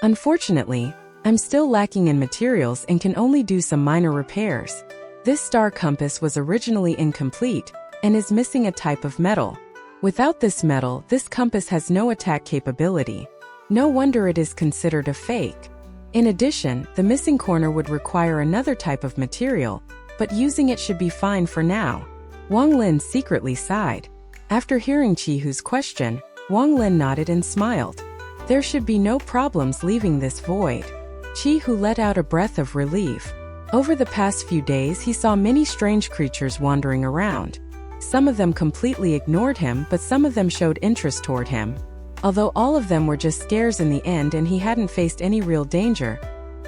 Unfortunately, I'm still lacking in materials and can only do some minor repairs. This star compass was originally incomplete and is missing a type of metal. Without this metal, this compass has no attack capability. No wonder it is considered a fake. In addition, the missing corner would require another type of material, but using it should be fine for now. Wang Lin secretly sighed. After hearing Qihu's question, Wang Lin nodded and smiled. There should be no problems leaving this void. Qihu let out a breath of relief. Over the past few days he saw many strange creatures wandering around. Some of them completely ignored him, but some of them showed interest toward him. Although all of them were just scares in the end and he hadn't faced any real danger,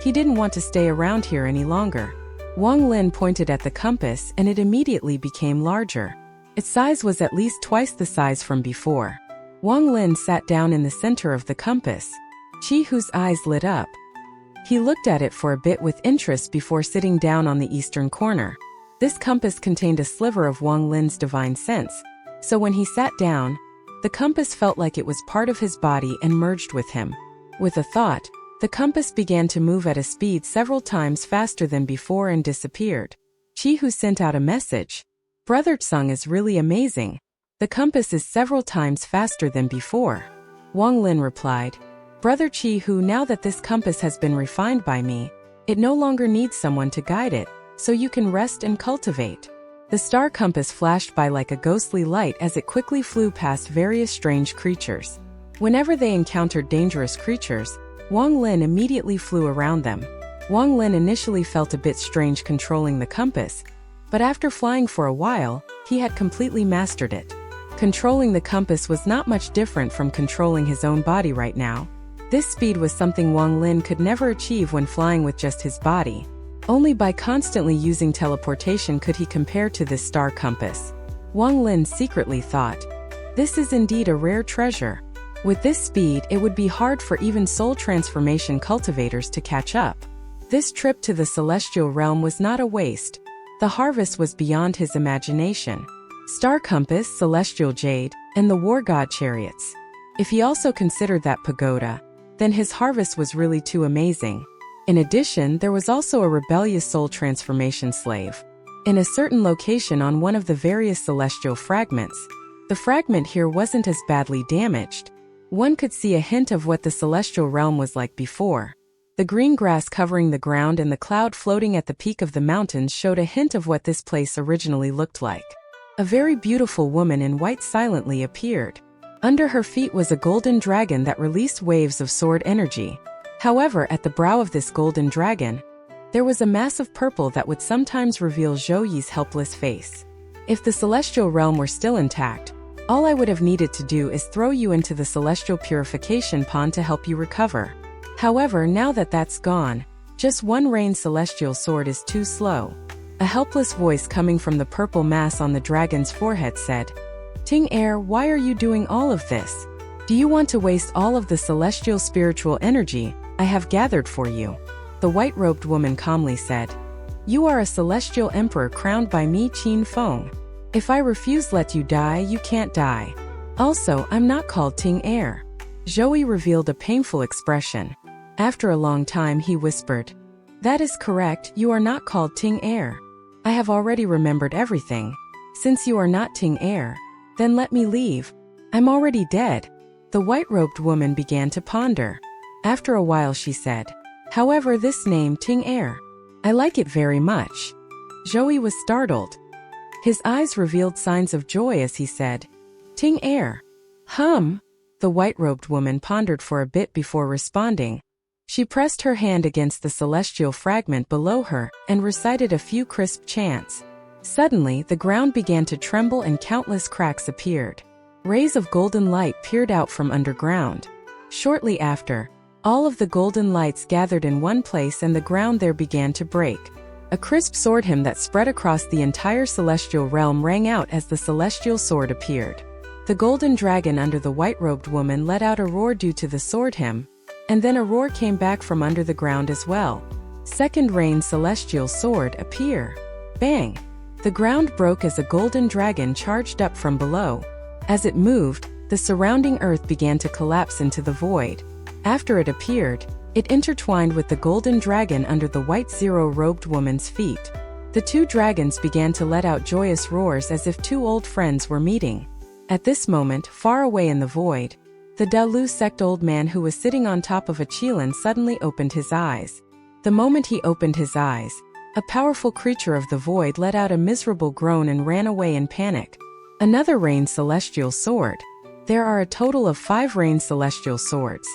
he didn't want to stay around here any longer. Wang Lin pointed at the compass and it immediately became larger. Its size was at least twice the size from before. Wang Lin sat down in the center of the compass. Qihu's eyes lit up. He looked at it for a bit with interest before sitting down on the eastern corner. This compass contained a sliver of Wang Lin's divine sense, so when he sat down, the compass felt like it was part of his body and merged with him. With a thought, the compass began to move at a speed several times faster than before and disappeared. Qihu sent out a message. Brother Tsung is really amazing. The compass is several times faster than before. Wang Lin replied, Brother Qihu, now that this compass has been refined by me, it no longer needs someone to guide it, so you can rest and cultivate. The star compass flashed by like a ghostly light as it quickly flew past various strange creatures. Whenever they encountered dangerous creatures, Wang Lin immediately flew around them. Wang Lin initially felt a bit strange controlling the compass, but after flying for a while, he had completely mastered it. Controlling the compass was not much different from controlling his own body right now. This speed was something Wang Lin could never achieve when flying with just his body. Only by constantly using teleportation could he compare to this star compass. Wang Lin secretly thought, this is indeed a rare treasure. With this speed, it would be hard for even soul transformation cultivators to catch up. This trip to the celestial realm was not a waste. The harvest was beyond his imagination. Star compass, celestial jade, and the war god chariots. If he also considered that pagoda, then his harvest was really too amazing. In addition, there was also a rebellious soul transformation slave. In a certain location on one of the various celestial fragments, the fragment here wasn't as badly damaged. One could see a hint of what the celestial realm was like before. The green grass covering the ground and the cloud floating at the peak of the mountains showed a hint of what this place originally looked like. A very beautiful woman in white silently appeared. Under her feet was a golden dragon that released waves of sword energy. However, at the brow of this golden dragon, there was a mass of purple that would sometimes reveal Zhou Yi's helpless face. If the celestial realm were still intact, all I would have needed to do is throw you into the celestial purification pond to help you recover. However, now that that's gone, just one rain celestial sword is too slow. A helpless voice coming from the purple mass on the dragon's forehead said, Ting Er, why are you doing all of this? Do you want to waste all of the celestial spiritual energy I have gathered for you? The white-robed woman calmly said, You are a celestial emperor crowned by me, Qin Feng. If I refuse let you die, you can't die. Also, I'm not called Ting Er. Zhou Yi revealed a painful expression. After a long time he whispered, That is correct, you are not called Ting Er. I have already remembered everything. Since you are not Ting Er, then let me leave. I'm already dead. The white-robed woman began to ponder. After a while she said, However, this name Ting Er, I like it very much. Zhou Yi was startled. His eyes revealed signs of joy as he said, Ting Er. The white-robed woman pondered for a bit before responding. She pressed her hand against the celestial fragment below her and recited a few crisp chants. Suddenly, the ground began to tremble and countless cracks appeared. Rays of golden light peered out from underground. Shortly after, all of the golden lights gathered in one place and the ground there began to break. A crisp sword hymn that spread across the entire celestial realm rang out as the celestial sword appeared. The golden dragon under the white-robed woman let out a roar due to the sword hymn, and then a roar came back from under the ground as well. Second rain celestial sword appear. Bang! The ground broke as a golden dragon charged up from below. As it moved, the surrounding earth began to collapse into the void. After it appeared, It intertwined with the golden dragon under the white zero-robed woman's feet. The two dragons began to let out joyous roars as if two old friends were meeting. At this moment, far away in the void, the Dalu sect old man who was sitting on top of a XIAN suddenly opened his eyes. The moment he opened his eyes, a powerful creature of the void let out a miserable groan and ran away in panic. Another rain celestial sword. There are a total of 5 rain celestial swords.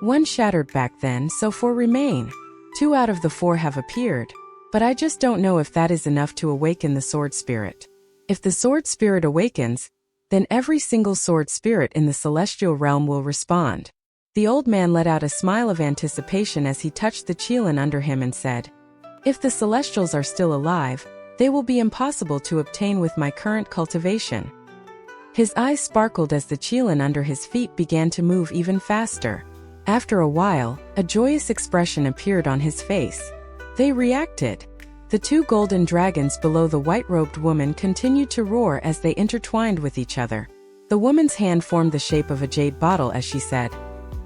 1 shattered back then, so 4 remain. 2 out of the 4 have appeared. But I just don't know if that is enough to awaken the sword spirit. If the sword spirit awakens, then every single sword spirit in the celestial realm will respond. The old man let out a smile of anticipation as he touched the XIAN under him and said, "If the celestials are still alive, they will be impossible to obtain with my current cultivation." His eyes sparkled as the XIAN under his feet began to move even faster. After a while, a joyous expression appeared on his face. They reacted. The 2 golden dragons below the white-robed woman continued to roar as they intertwined with each other. The woman's hand formed the shape of a jade bottle as she said,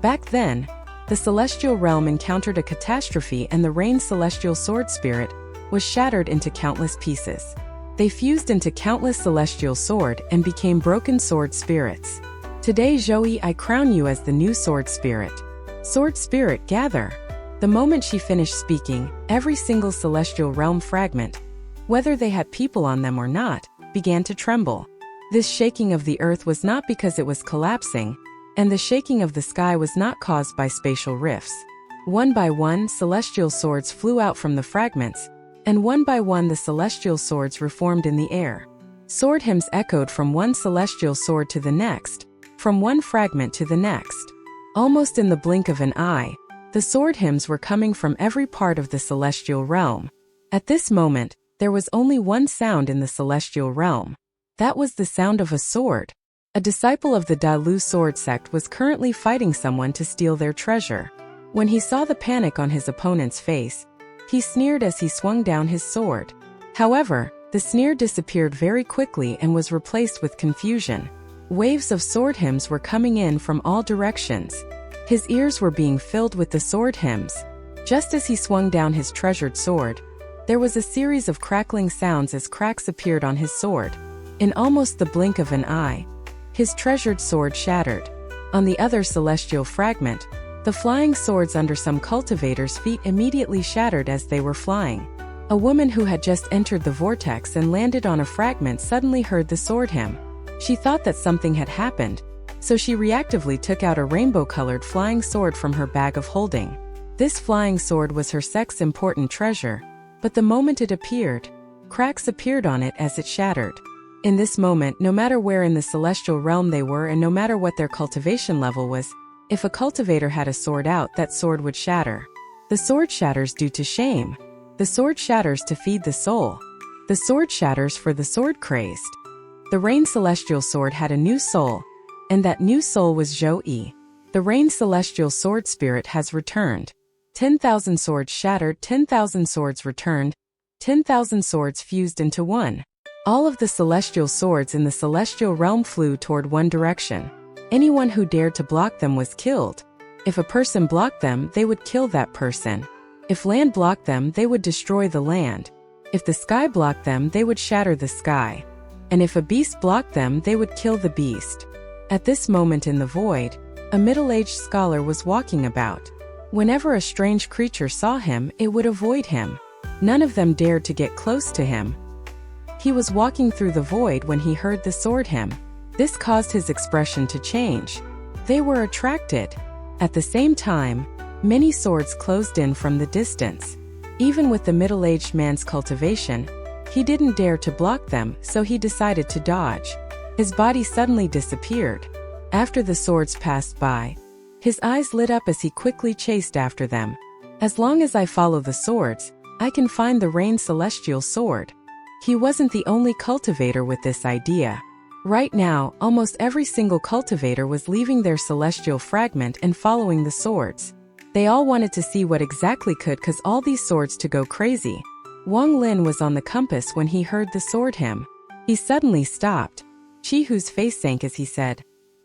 "Back then, the celestial realm encountered a catastrophe and the rain celestial sword spirit was shattered into countless pieces. They fused into countless celestial sword and became broken sword spirits. Today, Joey, I crown you as the new sword spirit. Sword spirit, gather." The moment she finished speaking, every single celestial realm fragment, whether they had people on them or not, began to tremble. This shaking of the earth was not because it was collapsing, and the shaking of the sky was not caused by spatial rifts. One by one, celestial swords flew out from the fragments, and one by one the celestial swords reformed in the air. Sword hymns echoed from one celestial sword to the next, from one fragment to the next. Almost in the blink of an eye, the sword hymns were coming from every part of the celestial realm. At this moment, there was only one sound in the celestial realm. That was the sound of a sword. A disciple of the Dalu sword sect was currently fighting someone to steal their treasure. When he saw the panic on his opponent's face, he sneered as he swung down his sword. However, the sneer disappeared very quickly and was replaced with confusion. Waves of sword hymns were coming in from all directions. His ears were being filled with the sword hymns. Just as he swung down his treasured sword, there was a series of crackling sounds as cracks appeared on his sword. In almost the blink of an eye, his treasured sword shattered. On the other celestial fragment, the flying swords under some cultivators' feet immediately shattered as they were flying. A woman who had just entered the vortex and landed on a fragment suddenly heard the sword hymn. She thought that something had happened, so she reactively took out a rainbow-colored flying sword from her bag of holding. This flying sword was her sect's important treasure, but the moment it appeared, cracks appeared on it as it shattered. In this moment, no matter where in the celestial realm they were and no matter what their cultivation level was, if a cultivator had a sword out, that sword would shatter. The sword shatters due to shame. The sword shatters to feed the soul. The sword shatters for the sword crazed. The rain celestial sword had a new soul, and that new soul was Zhou-Yi. The rain celestial sword spirit has returned. 10,000 swords shattered, 10,000 swords returned, 10,000 swords fused into one. All of the celestial swords in the celestial realm flew toward one direction. Anyone who dared to block them was killed. If a person blocked them, they would kill that person. If land blocked them, they would destroy the land. If the sky blocked them, they would shatter the sky. And if a beast blocked them, they would kill the beast. At this moment in the void, a middle-aged scholar was walking about. Whenever a strange creature saw him, it would avoid him. None of them dared to get close to him. He was walking through the void when he heard the sword hymn. This caused his expression to change. They were attracted. At the same time, many swords closed in from the distance. Even with the middle-aged man's cultivation, he didn't dare to block them, so he decided to dodge. His body suddenly disappeared. After the swords passed by, his eyes lit up as he quickly chased after them. As long as I follow the swords, I can find the rain celestial sword. He wasn't the only cultivator with this idea. Right now, almost every single cultivator was leaving their celestial fragment and following the swords. They all wanted to see what exactly could cause all these swords to go crazy. Wang Lin was on the compass when he heard the sword hymn. He suddenly stopped. Chihu's face sank as he said,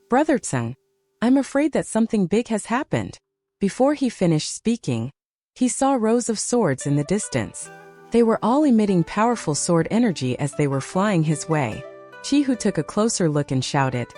"Brother Tseng, I'm afraid that something big has happened." Before he finished speaking, he saw rows of swords in the distance. They were all emitting powerful sword energy as they were flying his way. Qihu took a closer look and shouted,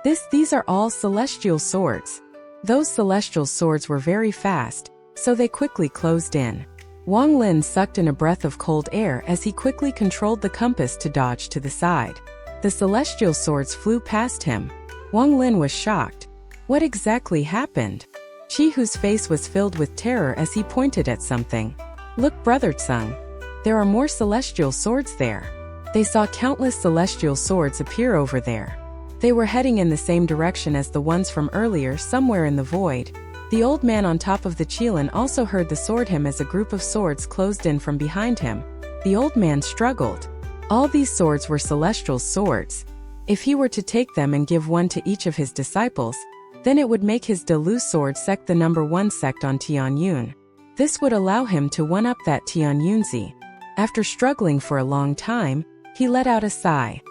These are all celestial swords. Those celestial swords were very fast, so they quickly closed in. Wang Lin sucked in a breath of cold air as he quickly controlled the compass to dodge to the side. The celestial swords flew past him. Wang Lin was shocked. What exactly happened? Qihu's face was filled with terror as he pointed at something. Look, Brother Tsung. There are more celestial swords there. They saw countless celestial swords appear over there. They were heading in the same direction as the ones from earlier, somewhere in the void. The old man on top of the XIAN also heard the sword hymn as a group of swords closed in from behind him. The old man struggled. All these swords were celestial swords. If he were to take them and give one to each of his disciples, then it would make his Delu sword sect the number 1 sect on Tianyun. This would allow him to one-up that Tianyunzi. After struggling for a long time, he let out a sigh.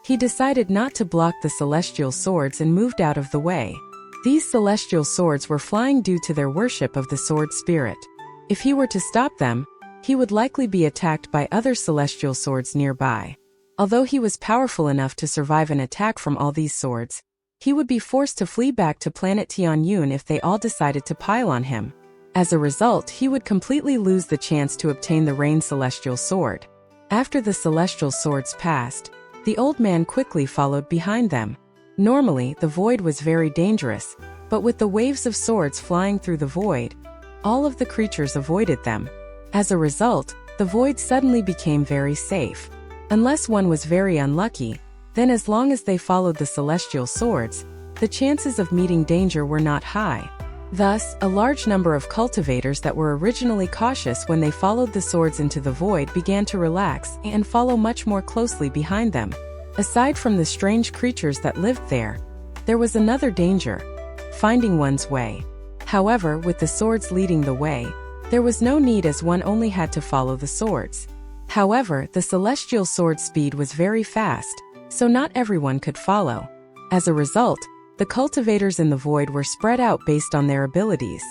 He decided not to block the celestial swords and moved out of the way. These celestial swords were flying due to their worship of the sword spirit. If he were to stop them, he would likely be attacked by other celestial swords nearby. Although he was powerful enough to survive an attack from all these swords, he would be forced to flee back to planet Tianyun if they all decided to pile on him. As a result, he would completely lose the chance to obtain the Rain Celestial Sword. After the celestial swords passed, the old man quickly followed behind them. Normally, the void was very dangerous, but with the waves of swords flying through the void, all of the creatures avoided them. As a result, the void suddenly became very safe. Unless one was very unlucky, then as long as they followed the celestial swords, the chances of meeting danger were not high. Thus, a large number of cultivators that were originally cautious when they followed the swords into the void began to relax and follow much more closely behind them. Aside from the strange creatures that lived there, there was another danger: finding one's way. However, with the swords leading the way, there was no need as one only had to follow the swords. However, the celestial sword speed was very fast, so not everyone could follow. As a result, the cultivators in the void were spread out based on their abilities.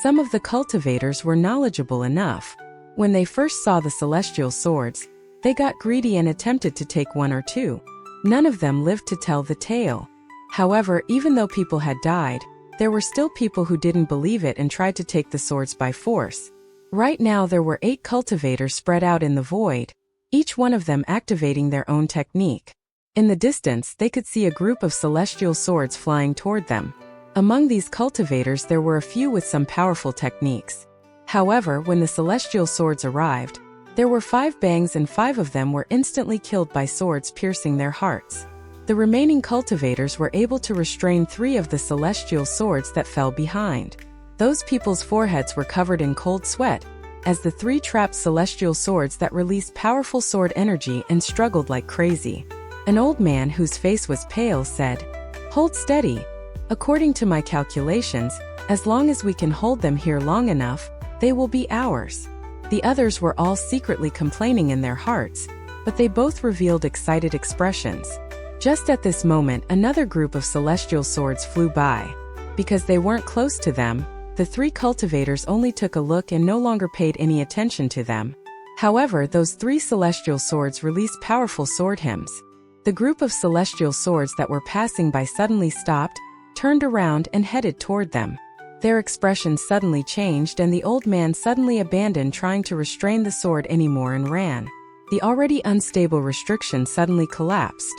Some of the cultivators were knowledgeable enough. When they first saw the celestial swords, they got greedy and attempted to take one or two. None of them lived to tell the tale. However, even though people had died, there were still people who didn't believe it and tried to take the swords by force. Right now there were 8 cultivators spread out in the void, each one of them activating their own technique. In the distance, they could see a group of celestial swords flying toward them. Among these cultivators there were a few with some powerful techniques. However, when the celestial swords arrived, there were 5 bangs and 5 of them were instantly killed by swords piercing their hearts. The remaining cultivators were able to restrain 3 of the celestial swords that fell behind. Those people's foreheads were covered in cold sweat, as the 3 trapped celestial swords that released powerful sword energy and struggled like crazy. An old man whose face was pale said, "Hold steady. According to my calculations, as long as we can hold them here long enough, they will be ours." The others were all secretly complaining in their hearts, but they both revealed excited expressions. Just at this moment, another group of celestial swords flew by. Because they weren't close to them, the 3 cultivators only took a look and no longer paid any attention to them. However, those 3 celestial swords released powerful sword hymns. The group of celestial swords that were passing by suddenly stopped, turned around and headed toward them. Their expressions suddenly changed and the old man suddenly abandoned trying to restrain the sword anymore and ran. The already unstable restriction suddenly collapsed.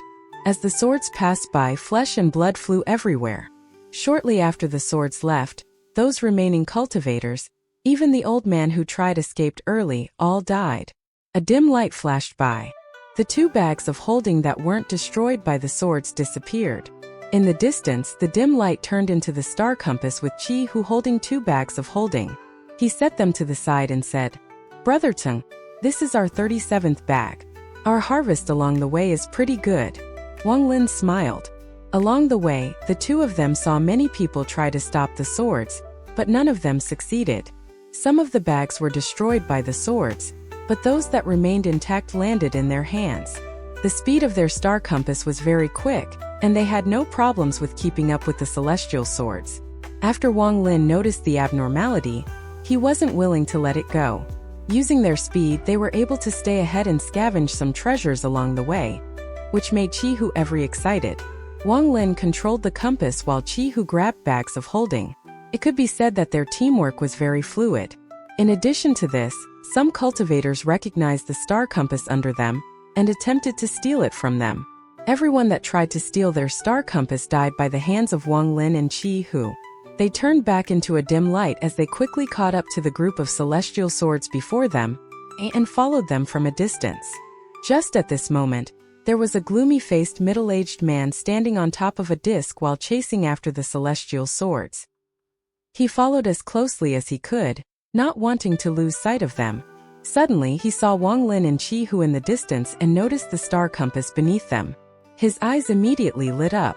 As the swords passed by, flesh and blood flew everywhere. Shortly after the swords left, those remaining cultivators, even the old man who tried escaped early, all died. A dim light flashed by. The 2 bags of holding that weren't destroyed by the swords disappeared. In the distance, the dim light turned into the star compass with Qihu holding 2 bags of holding. He set them to the side and said, "Brother Tsung, this is our 37th bag. Our harvest along the way is pretty good." Wang Lin smiled. Along the way, the 2 of them saw many people try to stop the swords, but none of them succeeded. Some of the bags were destroyed by the swords, but those that remained intact landed in their hands. The speed of their star compass was very quick, and they had no problems with keeping up with the celestial swords. After Wang Lin noticed the abnormality, he wasn't willing to let it go. Using their speed, they were able to stay ahead and scavenge some treasures along the way, which made Chi-Hu very excited. Wang Lin controlled the compass while Chi-Hu grabbed bags of holding. It could be said that their teamwork was very fluid. In addition to this, some cultivators recognized the star compass under them and attempted to steal it from them. Everyone that tried to steal their star compass died by the hands of Wang Lin and Chi-Hu. They turned back into a dim light as they quickly caught up to the group of celestial swords before them and followed them from a distance. Just at this moment, there was a gloomy-faced middle-aged man standing on top of a disc while chasing after the celestial swords. He followed as closely as he could, not wanting to lose sight of them. Suddenly, he saw Wang Lin and Chi-Hu in the distance and noticed the star compass beneath them. His eyes immediately lit up.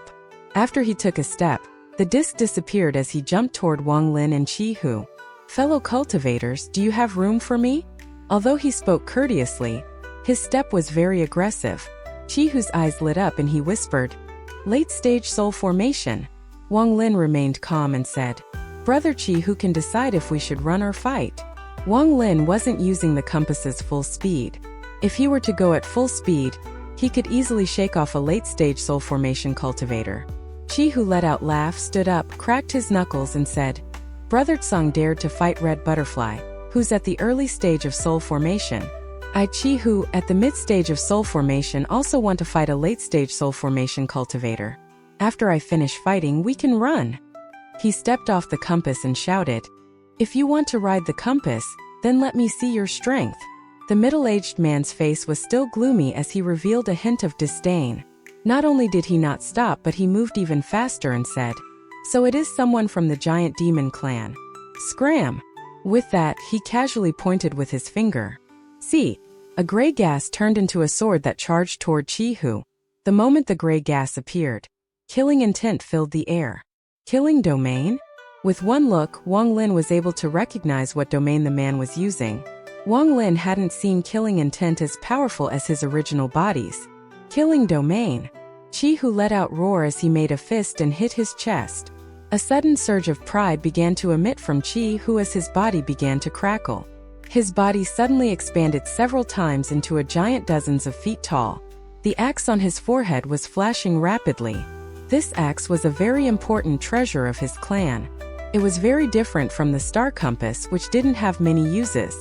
After he took a step, the disc disappeared as he jumped toward Wang Lin and Chi-Hu. "Fellow cultivators, do you have room for me?" Although he spoke courteously, his step was very aggressive. Chi-Hu's eyes lit up and he whispered, "Late-stage soul formation." Wang Lin remained calm and said, "Brother Chi-Hu can decide if we should run or fight." Wang Lin wasn't using the compass's full speed. If he were to go at full speed, he could easily shake off a late-stage soul formation cultivator. Chi-Hu let out a laugh, stood up, cracked his knuckles and said, "Brother Tsang dared to fight Red Butterfly, who's at the early stage of soul formation. I, Chi-Hu, at the mid-stage of soul formation, also want to fight a late-stage soul formation cultivator. After I finish fighting, we can run." He stepped off the compass and shouted, "If you want to ride the compass, then let me see your strength." The middle-aged man's face was still gloomy as he revealed a hint of disdain. Not only did he not stop, but he moved even faster and said, "So it is someone from the giant demon clan. Scram!" With that, he casually pointed with his finger. See, a gray gas turned into a sword that charged toward Chi-Hu. The moment the gray gas appeared, killing intent filled the air. Killing domain? With one look, Wang Lin was able to recognize what domain the man was using. Wang Lin hadn't seen killing intent as powerful as his original bodies. Killing domain. Chi-Hu let out a roar as he made a fist and hit his chest. A sudden surge of pride began to emit from Chi-Hu as his body began to crackle. His body suddenly expanded several times into a giant dozens of feet tall. The axe on his forehead was flashing rapidly. This axe was a very important treasure of his clan. It was very different from the star compass, which didn't have many uses.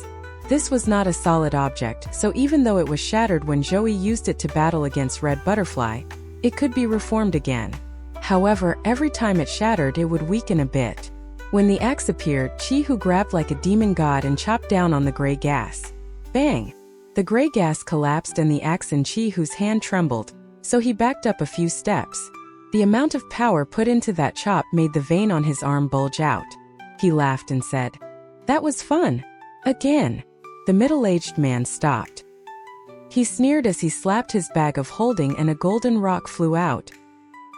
This was not a solid object, so even though it was shattered when Joey used it to battle against Red Butterfly, it could be reformed again. However, every time it shattered, it would weaken a bit. When the axe appeared, Chi-Hu grabbed like a demon god and chopped down on the gray gas. Bang! The gray gas collapsed and the axe in Chi-Hu's hand trembled, so he backed up a few steps. The amount of power put into that chop made the vein on his arm bulge out. He laughed and said, "That was fun. Again." The middle-aged man stopped. He sneered as he slapped his bag of holding and a golden rock flew out.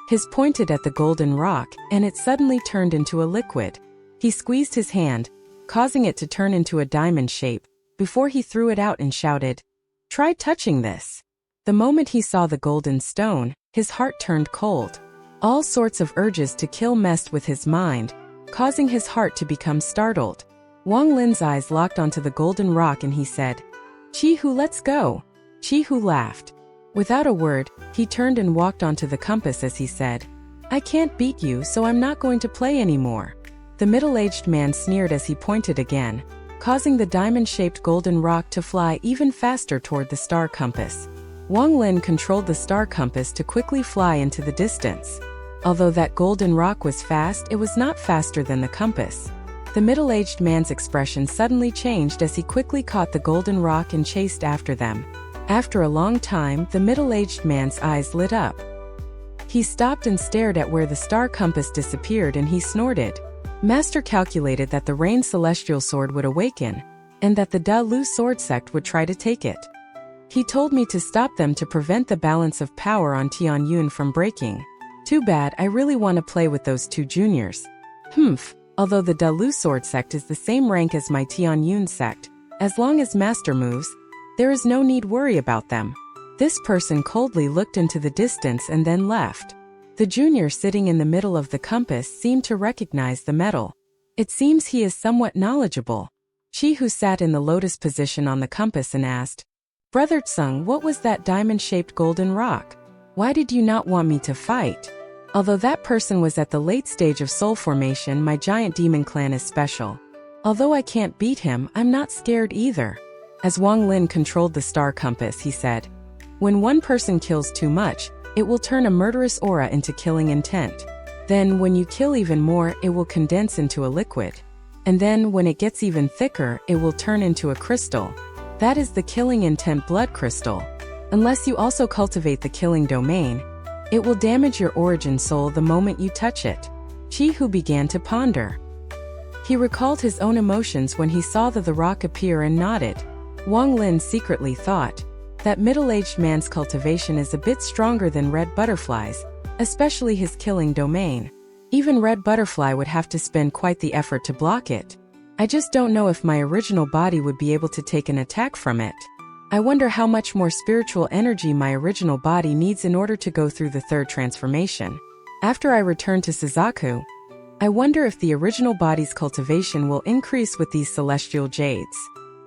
His pointed at the golden rock, and it suddenly turned into a liquid. He squeezed his hand, causing it to turn into a diamond shape, before he threw it out and shouted, "Try touching this." The moment he saw the golden stone, his heart turned cold. All sorts of urges to kill messed with his mind, causing his heart to become startled. Wang Lin's eyes locked onto the golden rock and he said, "Chi-Hu, let's go." Chi-Hu laughed. Without a word, he turned and walked onto the compass as he said, "I can't beat you, so I'm not going to play anymore." The middle-aged man sneered as he pointed again, causing the diamond-shaped golden rock to fly even faster toward the star compass. Wang Lin controlled the star compass to quickly fly into the distance. Although that golden rock was fast, it was not faster than the compass. The middle-aged man's expression suddenly changed as he quickly caught the golden rock and chased after them. After a long time, the middle-aged man's eyes lit up. He stopped and stared at where the star compass disappeared and he snorted. Master calculated that the Rain Celestial Sword would awaken, and that the Da Lu Sword Sect would try to take it. He told me to stop them to prevent the balance of power on Tianyun from breaking. Too bad, I really want to play with those two juniors. Although the Da Lu Sword Sect is the same rank as my Tianyun sect, as long as Master moves, there is no need worry about them. This person coldly looked into the distance and then left. The junior sitting in the middle of the compass seemed to recognize the metal. It seems he is somewhat knowledgeable. Chi, who sat in the lotus position on the compass, and asked, "Brother Tsung, what was that diamond-shaped golden rock? Why did you not want me to fight?" Although that person was at the late stage of soul formation, my giant demon clan is special. Although I can't beat him, I'm not scared either. As Wang Lin controlled the star compass, he said, "When one person kills too much, it will turn a murderous aura into killing intent. Then, when you kill even more, it will condense into a liquid. And then, when it gets even thicker, it will turn into a crystal. That is the killing intent blood crystal. Unless you also cultivate the killing domain, it will damage your origin soul the moment you touch it." Chi Hu began to ponder. He recalled his own emotions when he saw the rock appear and nodded. Wang Lin secretly thought that middle-aged man's cultivation is a bit stronger than Red Butterfly's, especially his killing domain. Even Red Butterfly would have to spend quite the effort to block it. I just don't know if my original body would be able to take an attack from it. I wonder how much more spiritual energy my original body needs in order to go through the third transformation. After I return to Suzaku, I wonder if the original body's cultivation will increase with these celestial jades.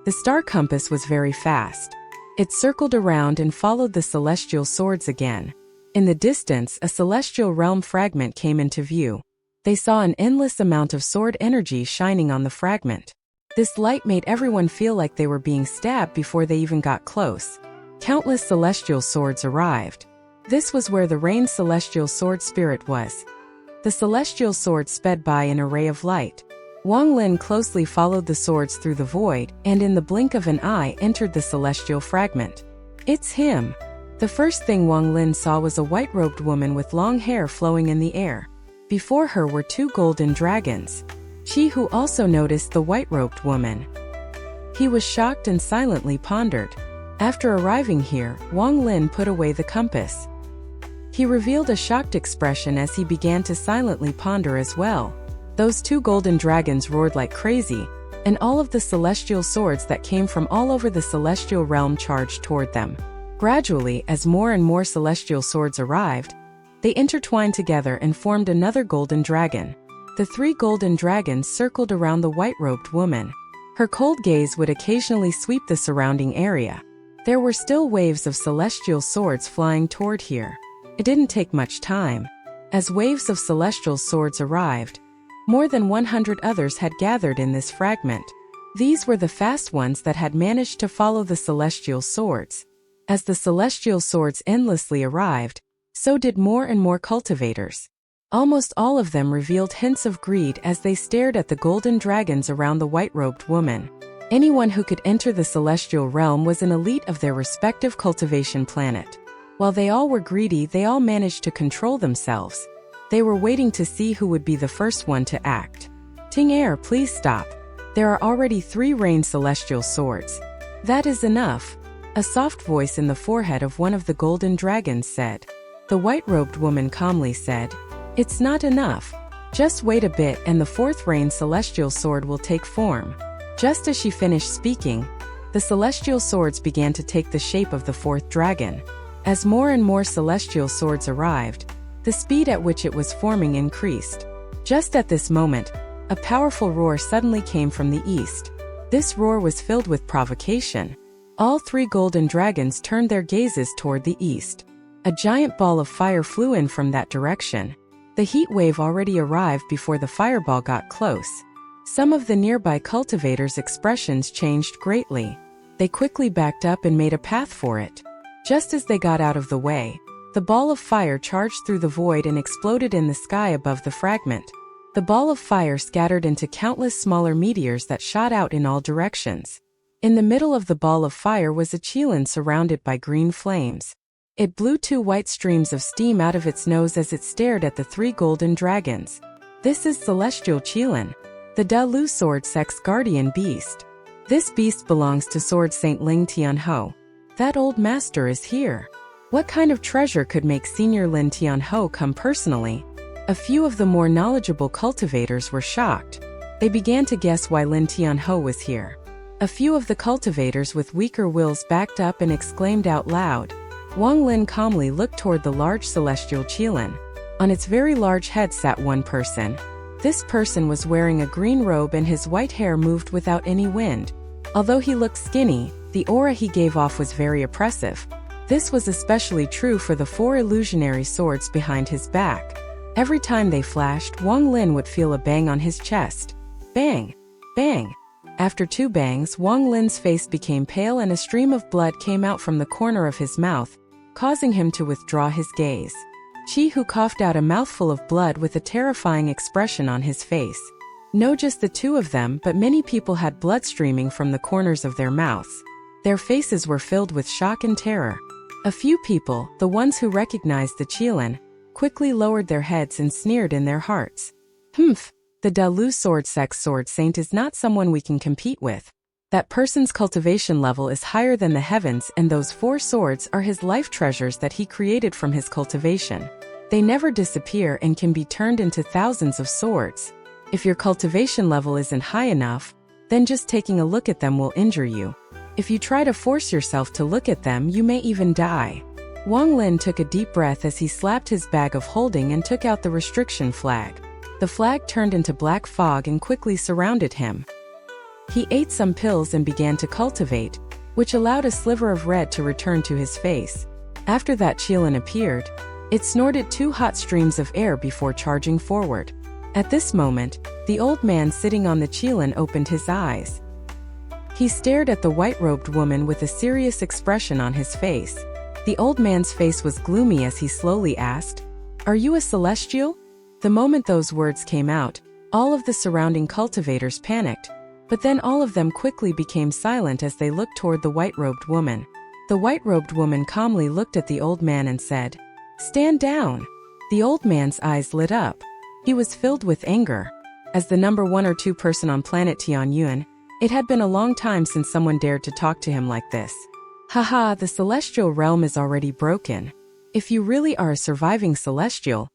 The star compass was very fast. It circled around and followed the celestial swords again. In the distance, a celestial realm fragment came into view. They saw an endless amount of sword energy shining on the fragment. This light made everyone feel like they were being stabbed before they even got close. Countless celestial swords arrived. This was where the rain celestial sword spirit was. The celestial swords sped by an array of light. Wang Lin closely followed the swords through the void, and in the blink of an eye entered the celestial fragment. "It's him." The first thing Wang Lin saw was a white-robed woman with long hair flowing in the air. Before her were two golden dragons. Chi Hu also noticed the white-robed woman. He was shocked and silently pondered. After arriving here, Wang Lin put away the compass. He revealed a shocked expression as he began to silently ponder as well. Those two golden dragons roared like crazy, and all of the celestial swords that came from all over the celestial realm charged toward them. Gradually, as more and more celestial swords arrived, they intertwined together and formed another golden dragon. The three golden dragons circled around the white-robed woman. Her cold gaze would occasionally sweep the surrounding area. There were still waves of celestial swords flying toward here. It didn't take much time. As waves of celestial swords arrived, more than 100 others had gathered in this fragment. These were the fast ones that had managed to follow the celestial swords. As the celestial swords endlessly arrived, so did more and more cultivators. Almost all of them revealed hints of greed as they stared at the golden dragons around the white-robed woman. Anyone who could enter the celestial realm was an elite of their respective cultivation planet. While they all were greedy, they all managed to control themselves. They were waiting to see who would be the first one to act. "Ting Air, please stop. There are already 3 rain celestial swords. That is enough," a soft voice in the forehead of one of the golden dragons said. The white-robed woman calmly said, "It's not enough. Just wait a bit and the 4th rain celestial sword will take form." Just as she finished speaking, the celestial swords began to take the shape of the 4th dragon. As more and more celestial swords arrived, the speed at which it was forming increased. Just at this moment, a powerful roar suddenly came from the east. This roar was filled with provocation. All 3 golden dragons turned their gazes toward the east. A giant ball of fire flew in from that direction. The heat wave already arrived before the fireball got close. Some of the nearby cultivators' expressions changed greatly. They quickly backed up and made a path for it. Just as they got out of the way, the ball of fire charged through the void and exploded in the sky above the fragment. The ball of fire scattered into countless smaller meteors that shot out in all directions. In the middle of the ball of fire was a QIAN surrounded by green flames. It blew 2 white streams of steam out of its nose as it stared at the 3 golden dragons. This is Celestial QIAN, the Da Lu Sword Sex Guardian Beast. This beast belongs to Sword Saint Ling Tianho. That old master is here. What kind of treasure could make Senior Lin Tianho come personally? A few of the more knowledgeable cultivators were shocked. They began to guess why Lin Tianho was here. A few of the cultivators with weaker wills backed up and exclaimed out loud. Wang Lin calmly looked toward the large celestial QIAN. On its very large head sat one person. This person was wearing a green robe and his white hair moved without any wind. Although he looked skinny, the aura he gave off was very oppressive. This was especially true for the 4 illusionary swords behind his back. Every time they flashed, Wang Lin would feel a bang on his chest. Bang! Bang! After 2 bangs, Wang Lin's face became pale and a stream of blood came out from the corner of his mouth, causing him to withdraw his gaze. Chi Hu coughed out a mouthful of blood with a terrifying expression on his face. No, just the 2 of them, but many people had blood streaming from the corners of their mouths. Their faces were filled with shock and terror. A few people, the ones who recognized the XIAN, quickly lowered their heads and sneered in their hearts. Humph, the Dalu Sword Saint is not someone we can compete with. That person's cultivation level is higher than the heavens, and those 4 swords are his life treasures that he created from his cultivation. They never disappear and can be turned into thousands of swords. If your cultivation level isn't high enough, then just taking a look at them will injure you. If you try to force yourself to look at them, you may even die. Wang Lin took a deep breath as he slapped his bag of holding and took out the restriction flag. The flag turned into black fog and quickly surrounded him. He ate some pills and began to cultivate, which allowed a sliver of red to return to his face. After that, XIAN appeared. It snorted 2 hot streams of air before charging forward. At this moment, the old man sitting on the XIAN opened his eyes. He stared at the white-robed woman with a serious expression on his face. The old man's face was gloomy as he slowly asked, "Are you a celestial?" The moment those words came out, all of the surrounding cultivators panicked, but then all of them quickly became silent as they looked toward the white-robed woman. The white-robed woman calmly looked at the old man and said, "Stand down." The old man's eyes lit up. He was filled with anger. As the number 1 or 2 person on planet Tianyuan, it had been a long time since someone dared to talk to him like this. Haha, the celestial realm is already broken. If you really are a surviving celestial,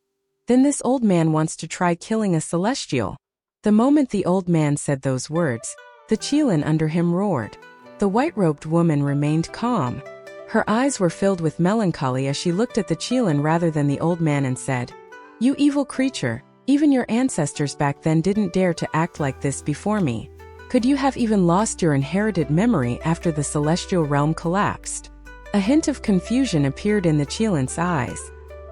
then this old man wants to try killing a celestial. The moment the old man said those words, the XIAN under him roared. The white-robed woman remained calm. Her eyes were filled with melancholy as she looked at the XIAN rather than the old man and said, "You evil creature, even your ancestors back then didn't dare to act like this before me. Could you have even lost your inherited memory after the celestial realm collapsed?" A hint of confusion appeared in the XIAN's eyes.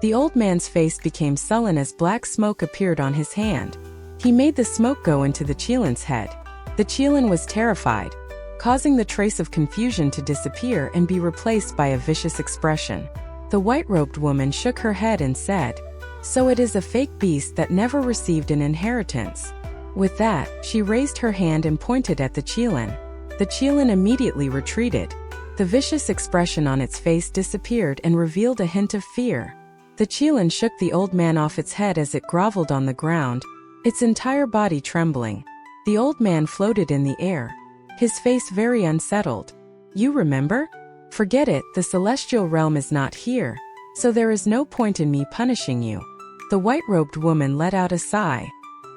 The old man's face became sullen as black smoke appeared on his hand. He made the smoke go into the XIAN's head. The XIAN was terrified, causing the trace of confusion to disappear and be replaced by a vicious expression. The white-robed woman shook her head and said, "So it is a fake beast that never received an inheritance." With that, she raised her hand and pointed at the XIAN. The XIAN immediately retreated. The vicious expression on its face disappeared and revealed a hint of fear. The XIAN shook the old man off its head as it groveled on the ground, its entire body trembling. The old man floated in the air, his face very unsettled. "You remember? Forget it, the celestial realm is not here, so there is no point in me punishing you." The white-robed woman let out a sigh.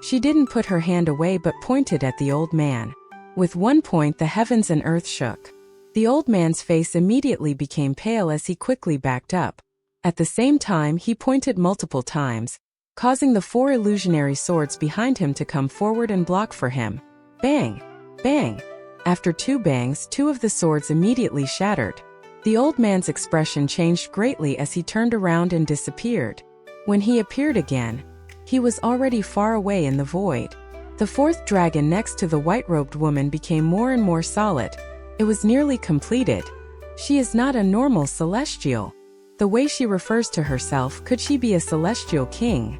She didn't put her hand away but pointed at the old man. With one point, the heavens and earth shook. The old man's face immediately became pale as he quickly backed up. At the same time, he pointed multiple times, causing the 4 illusionary swords behind him to come forward and block for him. Bang! Bang! After 2 bangs, 2 of the swords immediately shattered. The old man's expression changed greatly as he turned around and disappeared. When he appeared again, he was already far away in the void. The 4th dragon next to the white-robed woman became more and more solid. It was nearly completed. She is not a normal celestial. The way she refers to herself, could she be a celestial king?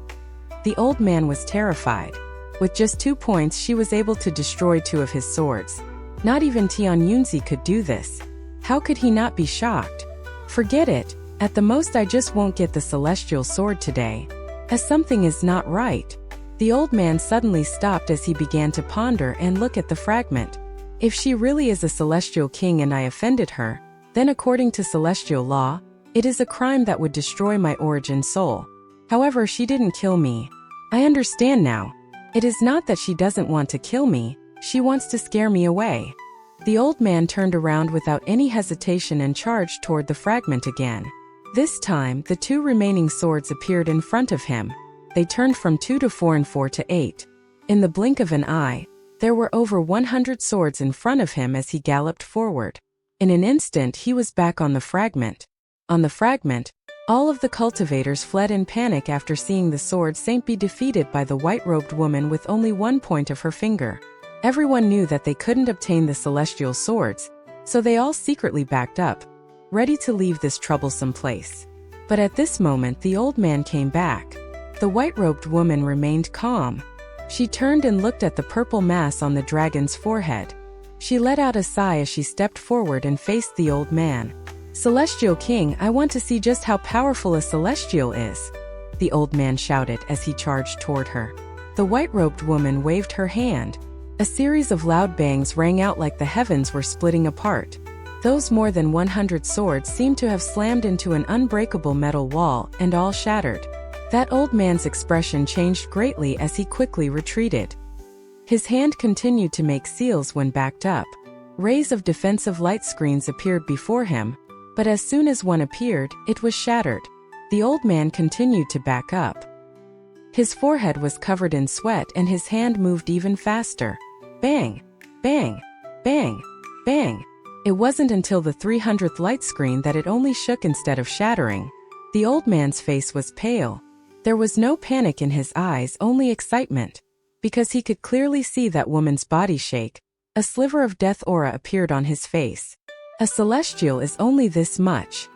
The old man was terrified. With just 2 points, she was able to destroy 2 of his swords. Not even Tianyunzi could do this. How could he not be shocked? Forget it. At the most, I just won't get the celestial sword today. As something is not right. The old man suddenly stopped as he began to ponder and look at the fragment. If she really is a celestial king and I offended her, then according to celestial law, it is a crime that would destroy my origin soul. However, she didn't kill me. I understand now. It is not that she doesn't want to kill me, she wants to scare me away. The old man turned around without any hesitation and charged toward the fragment again. This time, the 2 remaining swords appeared in front of him. They turned from 2 to 4 and 4 to 8. In the blink of an eye, there were over 100 swords in front of him as he galloped forward. In an instant he was back on the fragment. On the fragment, all of the cultivators fled in panic after seeing the sword saint be defeated by the white-robed woman with only 1 point of her finger. Everyone knew that they couldn't obtain the celestial swords, so they all secretly backed up, ready to leave this troublesome place. But at this moment the old man came back. The white-robed woman remained calm. She turned and looked at the purple mass on the dragon's forehead. She let out a sigh as she stepped forward and faced the old man. "Celestial King, I want to see just how powerful a celestial is," the old man shouted as he charged toward her. The white-robed woman waved her hand. A series of loud bangs rang out like the heavens were splitting apart. Those more than 100 swords seemed to have slammed into an unbreakable metal wall, and all shattered. That old man's expression changed greatly as he quickly retreated. His hand continued to make seals when backed up. Rays of defensive light screens appeared before him, but as soon as one appeared, it was shattered. The old man continued to back up. His forehead was covered in sweat and his hand moved even faster. Bang! Bang! Bang! Bang! It wasn't until the 300th light screen that it only shook instead of shattering. The old man's face was pale. There was no panic in his eyes, only excitement. Because he could clearly see that woman's body shake, a sliver of death aura appeared on his face. A celestial is only this much.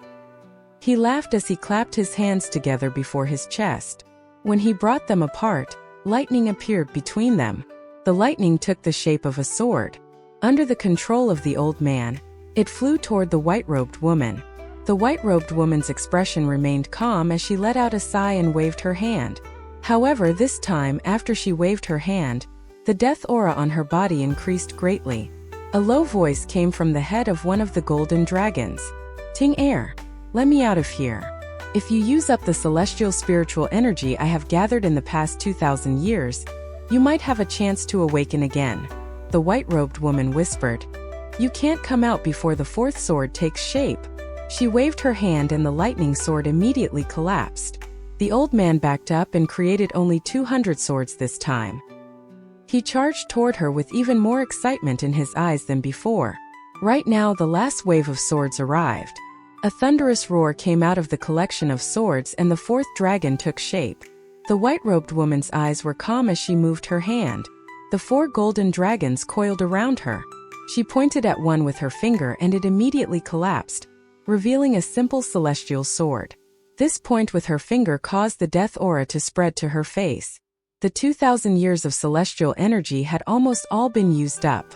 He laughed as he clapped his hands together before his chest. When he brought them apart, lightning appeared between them. The lightning took the shape of a sword. Under the control of the old man, it flew toward the white-robed woman. The white-robed woman's expression remained calm as she let out a sigh and waved her hand. However, this time, after she waved her hand, the death aura on her body increased greatly. A low voice came from the head of one of the golden dragons. "Ting Air, let me out of here. If you use up the celestial spiritual energy I have gathered in the past 2,000 years, you might have a chance to awaken again," the white-robed woman whispered. "You can't come out before the 4th sword takes shape." She waved her hand and the lightning sword immediately collapsed. The old man backed up and created only 200 swords this time. He charged toward her with even more excitement in his eyes than before. Right now the last wave of swords arrived. A thunderous roar came out of the collection of swords and the 4th dragon took shape. The white-robed woman's eyes were calm as she moved her hand. The 4 golden dragons coiled around her. She pointed at one with her finger and it immediately collapsed, revealing a simple celestial sword. This point with her finger caused the death aura to spread to her face. The 2,000 years of celestial energy had almost all been used up.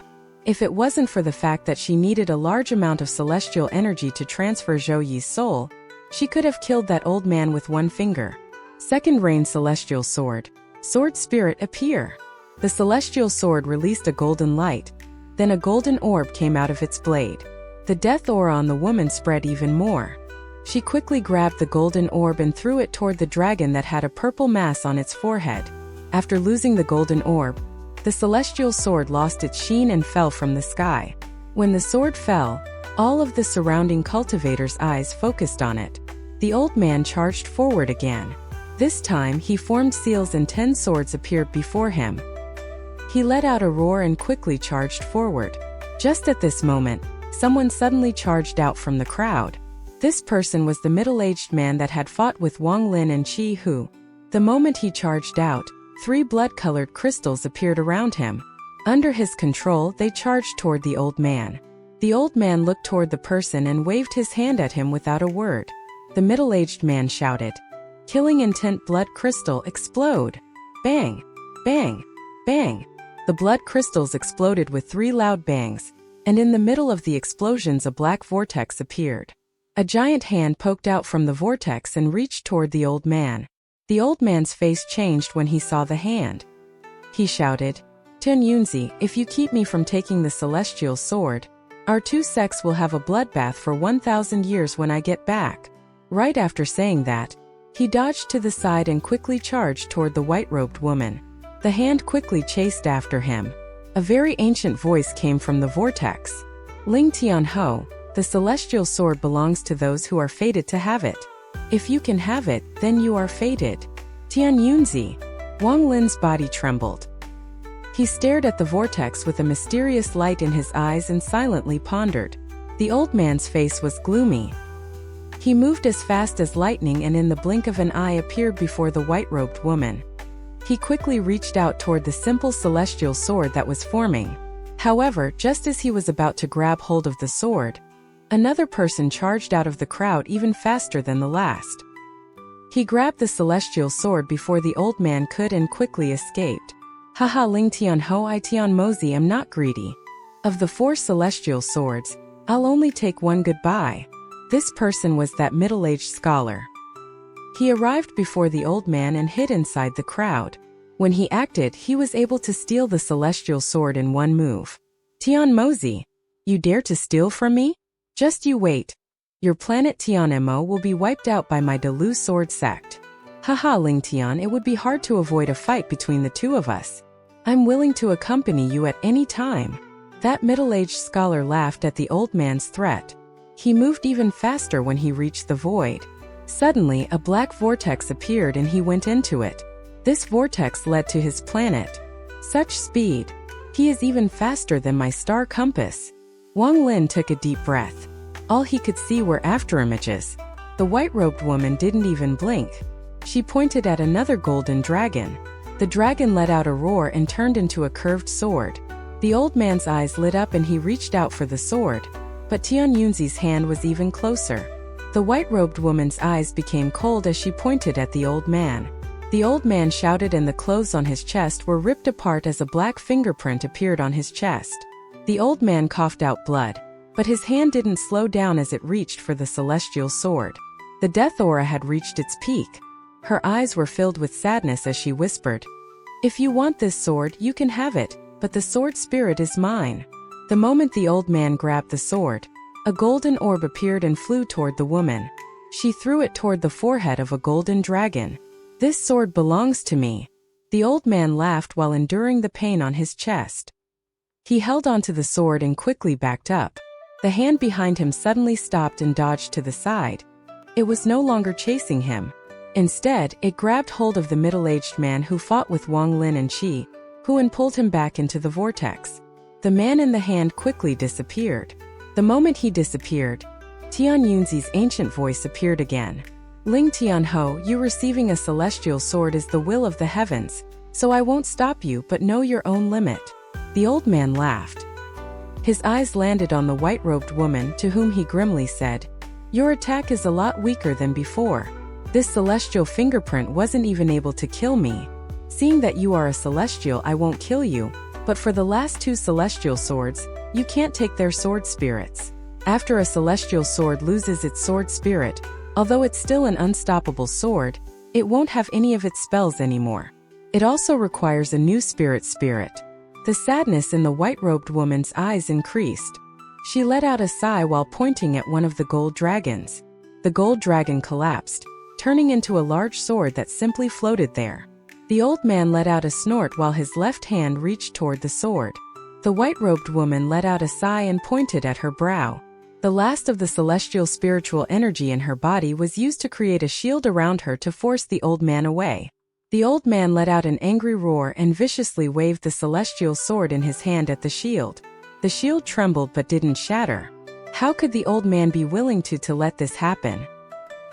If it wasn't for the fact that she needed a large amount of celestial energy to transfer Zhou Yi's soul, she could have killed that old man with 1 finger. Second Reign Celestial Sword. Sword Spirit appear. The celestial sword released a golden light. Then a golden orb came out of its blade. The death aura on the woman spread even more. She quickly grabbed the golden orb and threw it toward the dragon that had a purple mass on its forehead. After losing the golden orb, the celestial sword lost its sheen and fell from the sky. When the sword fell, all of the surrounding cultivators' eyes focused on it. The old man charged forward again. This time he formed seals and 10 swords appeared before him. He let out a roar and quickly charged forward. Just at this moment, someone suddenly charged out from the crowd. This person was the middle-aged man that had fought with Wang Lin and Qi Hu. The moment he charged out, 3 blood-colored crystals appeared around him. Under his control, they charged toward the old man. The old man looked toward the person and waved his hand at him without a word. The middle-aged man shouted, "Killing intent blood crystal explode!" Bang! Bang! Bang! The blood crystals exploded with 3 loud bangs, and in the middle of the explosions a black vortex appeared. A giant hand poked out from the vortex and reached toward the old man. The old man's face changed when he saw the hand. He shouted, "Ten Yunzi, if you keep me from taking the celestial sword, our 2 sects will have a bloodbath for 1,000 years when I get back." Right after saying that, he dodged to the side and quickly charged toward the white-robed woman. The hand quickly chased after him. A very ancient voice came from the vortex. "Ling Tianho, the celestial sword belongs to those who are fated to have it. If you can have it, then you are fated. Tian Yunzi. Wang Lin's body trembled. He stared at the vortex with a mysterious light in his eyes and silently pondered. The old man's face was gloomy. He moved as fast as lightning and in the blink of an eye appeared before the white-robed woman. He quickly reached out toward the simple celestial sword that was forming. However, just as he was about to grab hold of the sword, another person charged out of the crowd even faster than the last. He grabbed the celestial sword before the old man could and quickly escaped. Haha, Ling Tian Ho I Tian Mozi, am not greedy. Of the 4 celestial swords, I'll only take one. Goodbye. This person was that middle-aged scholar. He arrived before the old man and hid inside the crowd. When he acted, he was able to steal the celestial sword in one move. Tian Mozi, you dare to steal from me? Just you wait. Your planet Tianmo will be wiped out by my Delu sword sect. Haha, Ling Tian, it would be hard to avoid a fight between the two of us. I'm willing to accompany you at any time. That middle-aged scholar laughed at the old man's threat. He moved even faster when he reached the void. Suddenly, a black vortex appeared and he went into it. This vortex led to his planet. Such speed. He is even faster than my star compass. Wang Lin took a deep breath. All he could see were afterimages. The white-robed woman didn't even blink. She pointed at another golden dragon. The dragon let out a roar and turned into a curved sword. The old man's eyes lit up and he reached out for the sword. But Tian Yunzi's hand was even closer. The white-robed woman's eyes became cold as she pointed at the old man. The old man shouted and the clothes on his chest were ripped apart as a black fingerprint appeared on his chest. The old man coughed out blood, but his hand didn't slow down as it reached for the celestial sword. The death aura had reached its peak. Her eyes were filled with sadness as she whispered, "If you want this sword, you can have it, but the sword spirit is mine." The moment the old man grabbed the sword, a golden orb appeared and flew toward the woman. She threw it toward the forehead of a golden dragon. "This sword belongs to me." The old man laughed while enduring the pain on his chest. He held onto the sword and quickly backed up. The hand behind him suddenly stopped and dodged to the side. It was no longer chasing him. Instead, it grabbed hold of the middle-aged man who fought with Wang Lin and Qi, who pulled him back into the vortex. The man in the hand quickly disappeared. The moment he disappeared, Tian Yunzi's ancient voice appeared again. "Ling Tianho, you receiving a celestial sword is the will of the heavens, so I won't stop you, but know your own limit." The old man laughed. His eyes landed on the white-robed woman, to whom he grimly said, "Your attack is a lot weaker than before. This celestial fingerprint wasn't even able to kill me. Seeing that you are a celestial, I won't kill you, but for the last 2 celestial swords, you can't take their sword spirits." After a celestial sword loses its sword spirit, although it's still an unstoppable sword, it won't have any of its spells anymore. It also requires a new spirit. The sadness in the white-robed woman's eyes increased. She let out a sigh while pointing at one of the gold dragons. The gold dragon collapsed, turning into a large sword that simply floated there. The old man let out a snort while his left hand reached toward the sword. The white-robed woman let out a sigh and pointed at her brow. The last of the celestial spiritual energy in her body was used to create a shield around her to force the old man away. The old man let out an angry roar and viciously waved the celestial sword in his hand at the shield. The shield trembled but didn't shatter. How could the old man be willing to let this happen?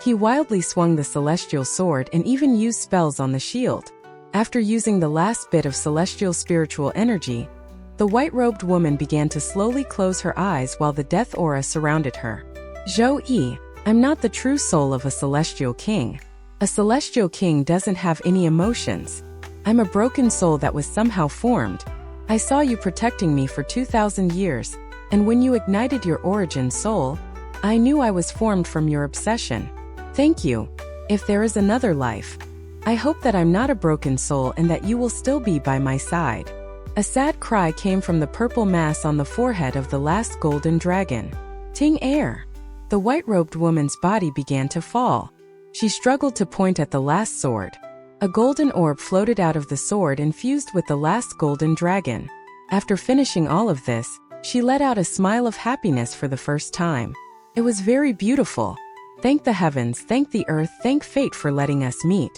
He wildly swung the celestial sword and even used spells on the shield. After using the last bit of celestial spiritual energy, the white-robed woman began to slowly close her eyes while the death aura surrounded her. "Zhou Yi, I'm not the true soul of a celestial king. A celestial king doesn't have any emotions. I'm a broken soul that was somehow formed. I saw you protecting me for 2,000 years, and when you ignited your origin soul, I knew I was formed from your obsession. Thank you. If there is another life, I hope that I'm not a broken soul and that you will still be by my side." A sad cry came from the purple mass on the forehead of the last golden dragon. Ting air. The white-robed woman's body began to fall. She struggled to point at the last sword. A golden orb floated out of the sword and fused with the last golden dragon. After finishing all of this, she let out a smile of happiness for the first time. It was very beautiful. Thank the heavens, thank the earth, thank fate for letting us meet.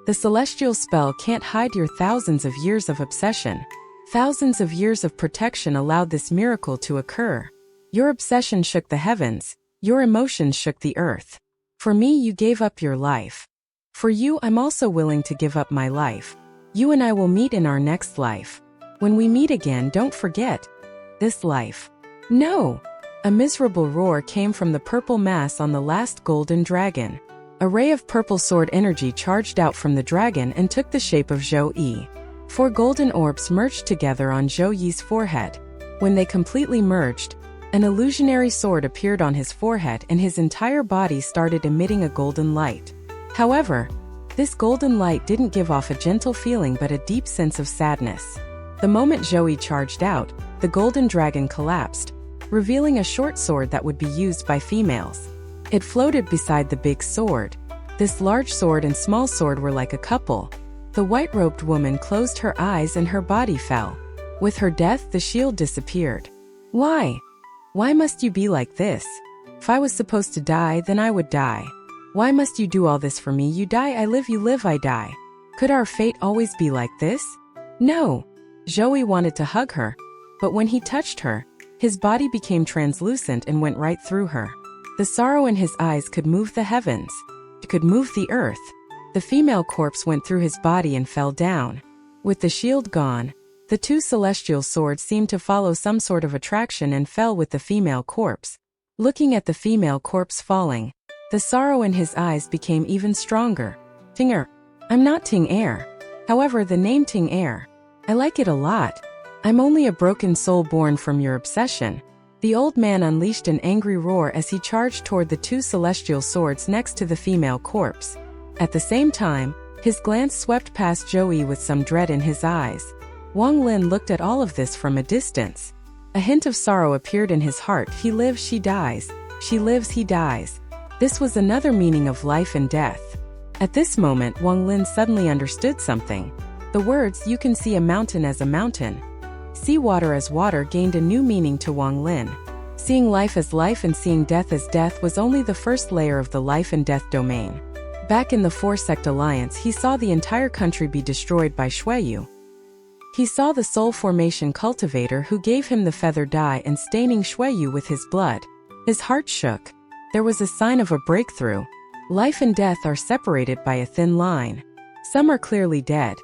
The celestial spell can't hide your thousands of years of obsession. Thousands of years of protection allowed this miracle to occur. Your obsession shook the heavens, your emotions shook the earth. For me, you gave up your life. For you, I'm also willing to give up my life. You and I will meet in our next life. When we meet again, don't forget this life. No! A miserable roar came from the purple mass on the last golden dragon. A ray of purple sword energy charged out from the dragon and took the shape of Zhou Yi. 4 golden orbs merged together on Zhou Yi's forehead. When they completely merged, an illusionary sword appeared on his forehead and his entire body started emitting a golden light. However, this golden light didn't give off a gentle feeling but a deep sense of sadness. The moment Zhou Yi charged out, the golden dragon collapsed, revealing a short sword that would be used by females. It floated beside the big sword. This large sword and small sword were like a couple. The white-robed woman closed her eyes and her body fell. With her death, the shield disappeared. Why? Why must you be like this? If I was supposed to die, then I would die. Why must you do all this for me? You die, I live, you live, I die. Could our fate always be like this? No. Zhou Yi wanted to hug her, but when he touched her, his body became translucent and went right through her. The sorrow in his eyes could move the heavens. It could move the earth. The female corpse went through his body and fell down. With the shield gone, the 2 celestial swords seemed to follow some sort of attraction and fell with the female corpse. Looking at the female corpse falling, the sorrow in his eyes became even stronger. Ting-er. I'm not Ting-er. However, the name Ting-er, I like it a lot. I'm only a broken soul born from your obsession. The old man unleashed an angry roar as he charged toward the 2 celestial swords next to the female corpse. At the same time, his glance swept past Zhou Yi with some dread in his eyes. Wang Lin looked at all of this from a distance. A hint of sorrow appeared in his heart. He lives, she dies. She lives, he dies. This was another meaning of life and death. At this moment, Wang Lin suddenly understood something. The words, "You can see a mountain as a mountain, see water as water," gained a new meaning to Wang Lin. Seeing life as life and seeing death as death was only the first layer of the life and death domain. Back in the 4-sect alliance, he saw the entire country be destroyed by Xueyu. He saw the soul formation cultivator who gave him the feather dye and staining Xueyu with his blood. His heart shook. There was a sign of a breakthrough. Life and death are separated by a thin line. Some are clearly dead,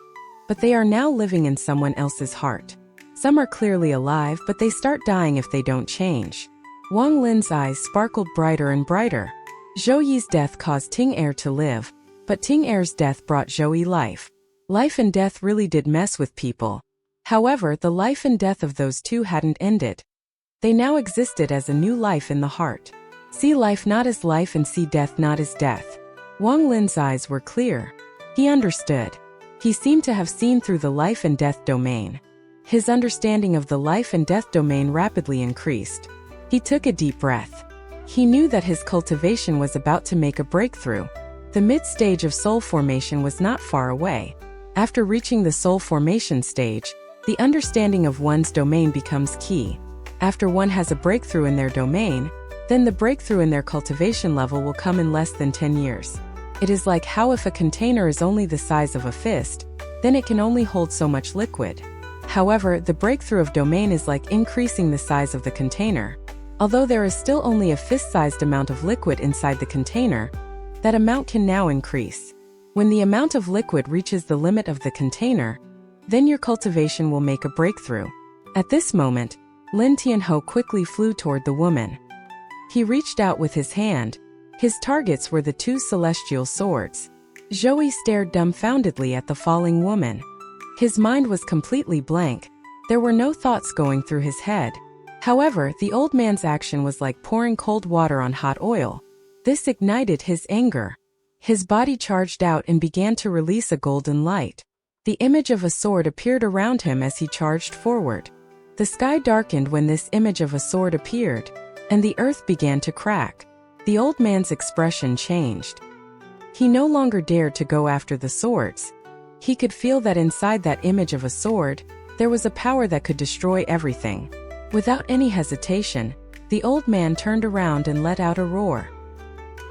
but they are now living in someone else's heart. Some are clearly alive, but they start dying if they don't change. Wang Lin's eyes sparkled brighter and brighter. Zhou Yi's death caused Ting-er to live, but Ting-er's death brought Zhou Yi life. Life and death really did mess with people. However, the life and death of those 2 hadn't ended. They now existed as a new life in the heart. See life not as life and see death not as death. Wang Lin's eyes were clear. He understood. He seemed to have seen through the life and death domain. His understanding of the life and death domain rapidly increased. He took a deep breath. He knew that his cultivation was about to make a breakthrough. The mid-stage of soul formation was not far away. After reaching the soul formation stage, the understanding of one's domain becomes key. After one has a breakthrough in their domain, then the breakthrough in their cultivation level will come in less than 10 years. It is like how if a container is only the size of a fist, then it can only hold so much liquid. However, the breakthrough of domain is like increasing the size of the container. Although there is still only a fist-sized amount of liquid inside the container, that amount can now increase. When the amount of liquid reaches the limit of the container, then your cultivation will make a breakthrough. At this moment, Lin Tianhou quickly flew toward the woman. He reached out with his hand. His targets were the 2 celestial swords. Zhou Yi stared dumbfoundedly at the falling woman. His mind was completely blank. There were no thoughts going through his head. However, the old man's action was like pouring cold water on hot oil. This ignited his anger. His body charged out and began to release a golden light. The image of a sword appeared around him as he charged forward. The sky darkened when this image of a sword appeared, and the earth began to crack. The old man's expression changed. He no longer dared to go after the swords. He could feel that inside that image of a sword, there was a power that could destroy everything. Without any hesitation, the old man turned around and let out a roar.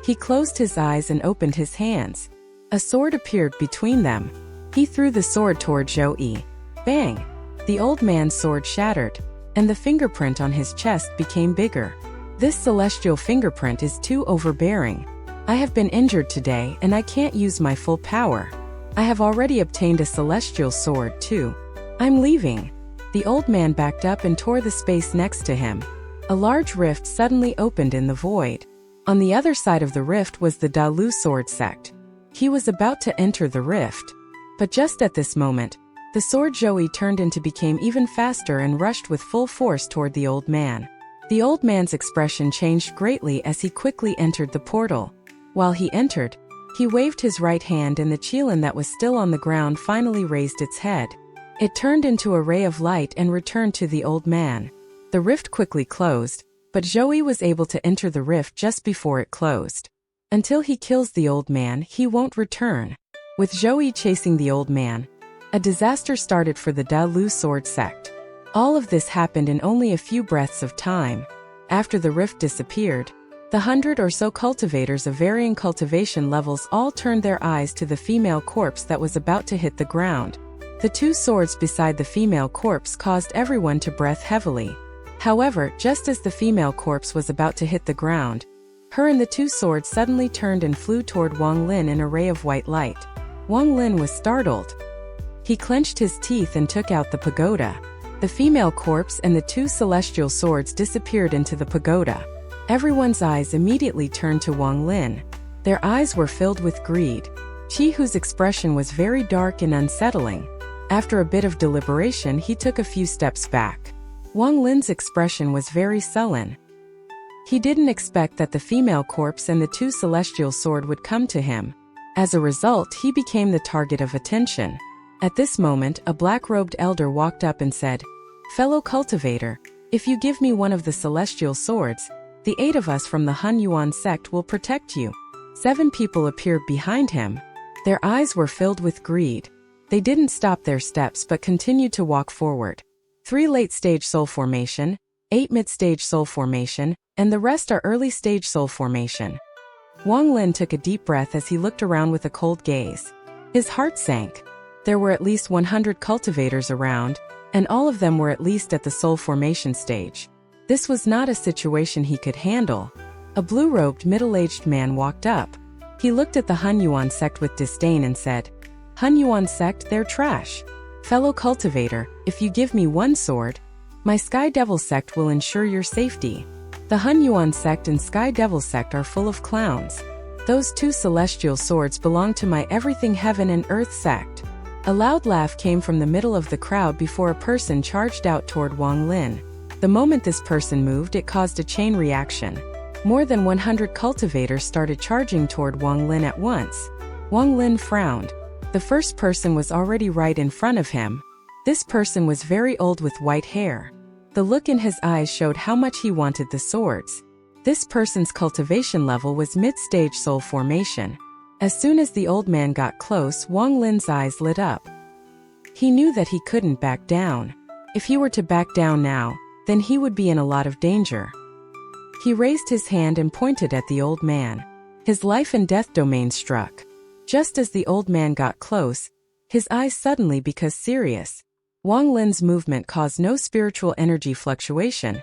He closed his eyes and opened his hands. A sword appeared between them. He threw the sword toward Zhou Yi. Bang! The old man's sword shattered, and the fingerprint on his chest became bigger. This celestial fingerprint is too overbearing. I have been injured today and I can't use my full power. I have already obtained a celestial sword too. I'm leaving. The old man backed up and tore the space next to him. A large rift suddenly opened in the void. On the other side of the rift was the Dalu sword sect. He was about to enter the rift. But just at this moment, the sword Zhou Yi turned into became even faster and rushed with full force toward the old man. The old man's expression changed greatly as he quickly entered the portal. While he entered, he waved his right hand and the QIAN that was still on the ground finally raised its head. It turned into a ray of light and returned to the old man. The rift quickly closed, but Zhou Yi was able to enter the rift just before it closed. Until he kills the old man, he won't return. With Zhou Yi chasing the old man, a disaster started for the Dalu sword sect. All of this happened in only a few breaths of time. After the rift disappeared, the 100 or so cultivators of varying cultivation levels all turned their eyes to the female corpse that was about to hit the ground. The two swords beside the female corpse caused everyone to breath heavily. However, just as the female corpse was about to hit the ground, her and the two swords suddenly turned and flew toward Wang Lin in a ray of white light. Wang Lin was startled. He clenched his teeth and took out the pagoda. The female corpse and the two celestial swords disappeared into the pagoda. Everyone's eyes immediately turned to Wang Lin. Their eyes were filled with greed. Qi Hu's expression was very dark and unsettling. After a bit of deliberation, he took a few steps back. Wang Lin's expression was very sullen. He didn't expect that the female corpse and the two celestial sword would come to him. As a result, he became the target of attention. At this moment, a black-robed elder walked up and said, "Fellow cultivator, if you give me one of the celestial swords, the 8 of us from the Han Yuan sect will protect you." 7 people appeared behind him. Their eyes were filled with greed. They didn't stop their steps but continued to walk forward. 3 late-stage soul formation, 8 mid-stage soul formation, and the rest are early-stage soul formation. Wang Lin took a deep breath as he looked around with a cold gaze. His heart sank. There were at least 100 cultivators around, and all of them were at least at the soul formation stage. This was not a situation he could handle. A blue-robed middle-aged man walked up. He looked at the Han Yuan sect with disdain and said, "Han Yuan sect, they're trash. Fellow cultivator, if you give me one sword, my Sky Devil sect will ensure your safety. The Han Yuan sect and Sky Devil sect are full of clowns. Those 2 celestial swords belong to my Everything Heaven and Earth sect." A loud laugh came from the middle of the crowd before a person charged out toward Wang Lin. The moment this person moved, it caused a chain reaction. More than 100 cultivators started charging toward Wang Lin at once. Wang Lin frowned. The first person was already right in front of him. This person was very old with white hair. The look in his eyes showed how much he wanted the swords. This person's cultivation level was mid-stage soul formation. As soon as the old man got close, Wang Lin's eyes lit up. He knew that he couldn't back down. If he were to back down now, then he would be in a lot of danger. He raised his hand and pointed at the old man. His life and death domain struck. Just as the old man got close, his eyes suddenly became serious. Wang Lin's movement caused no spiritual energy fluctuation,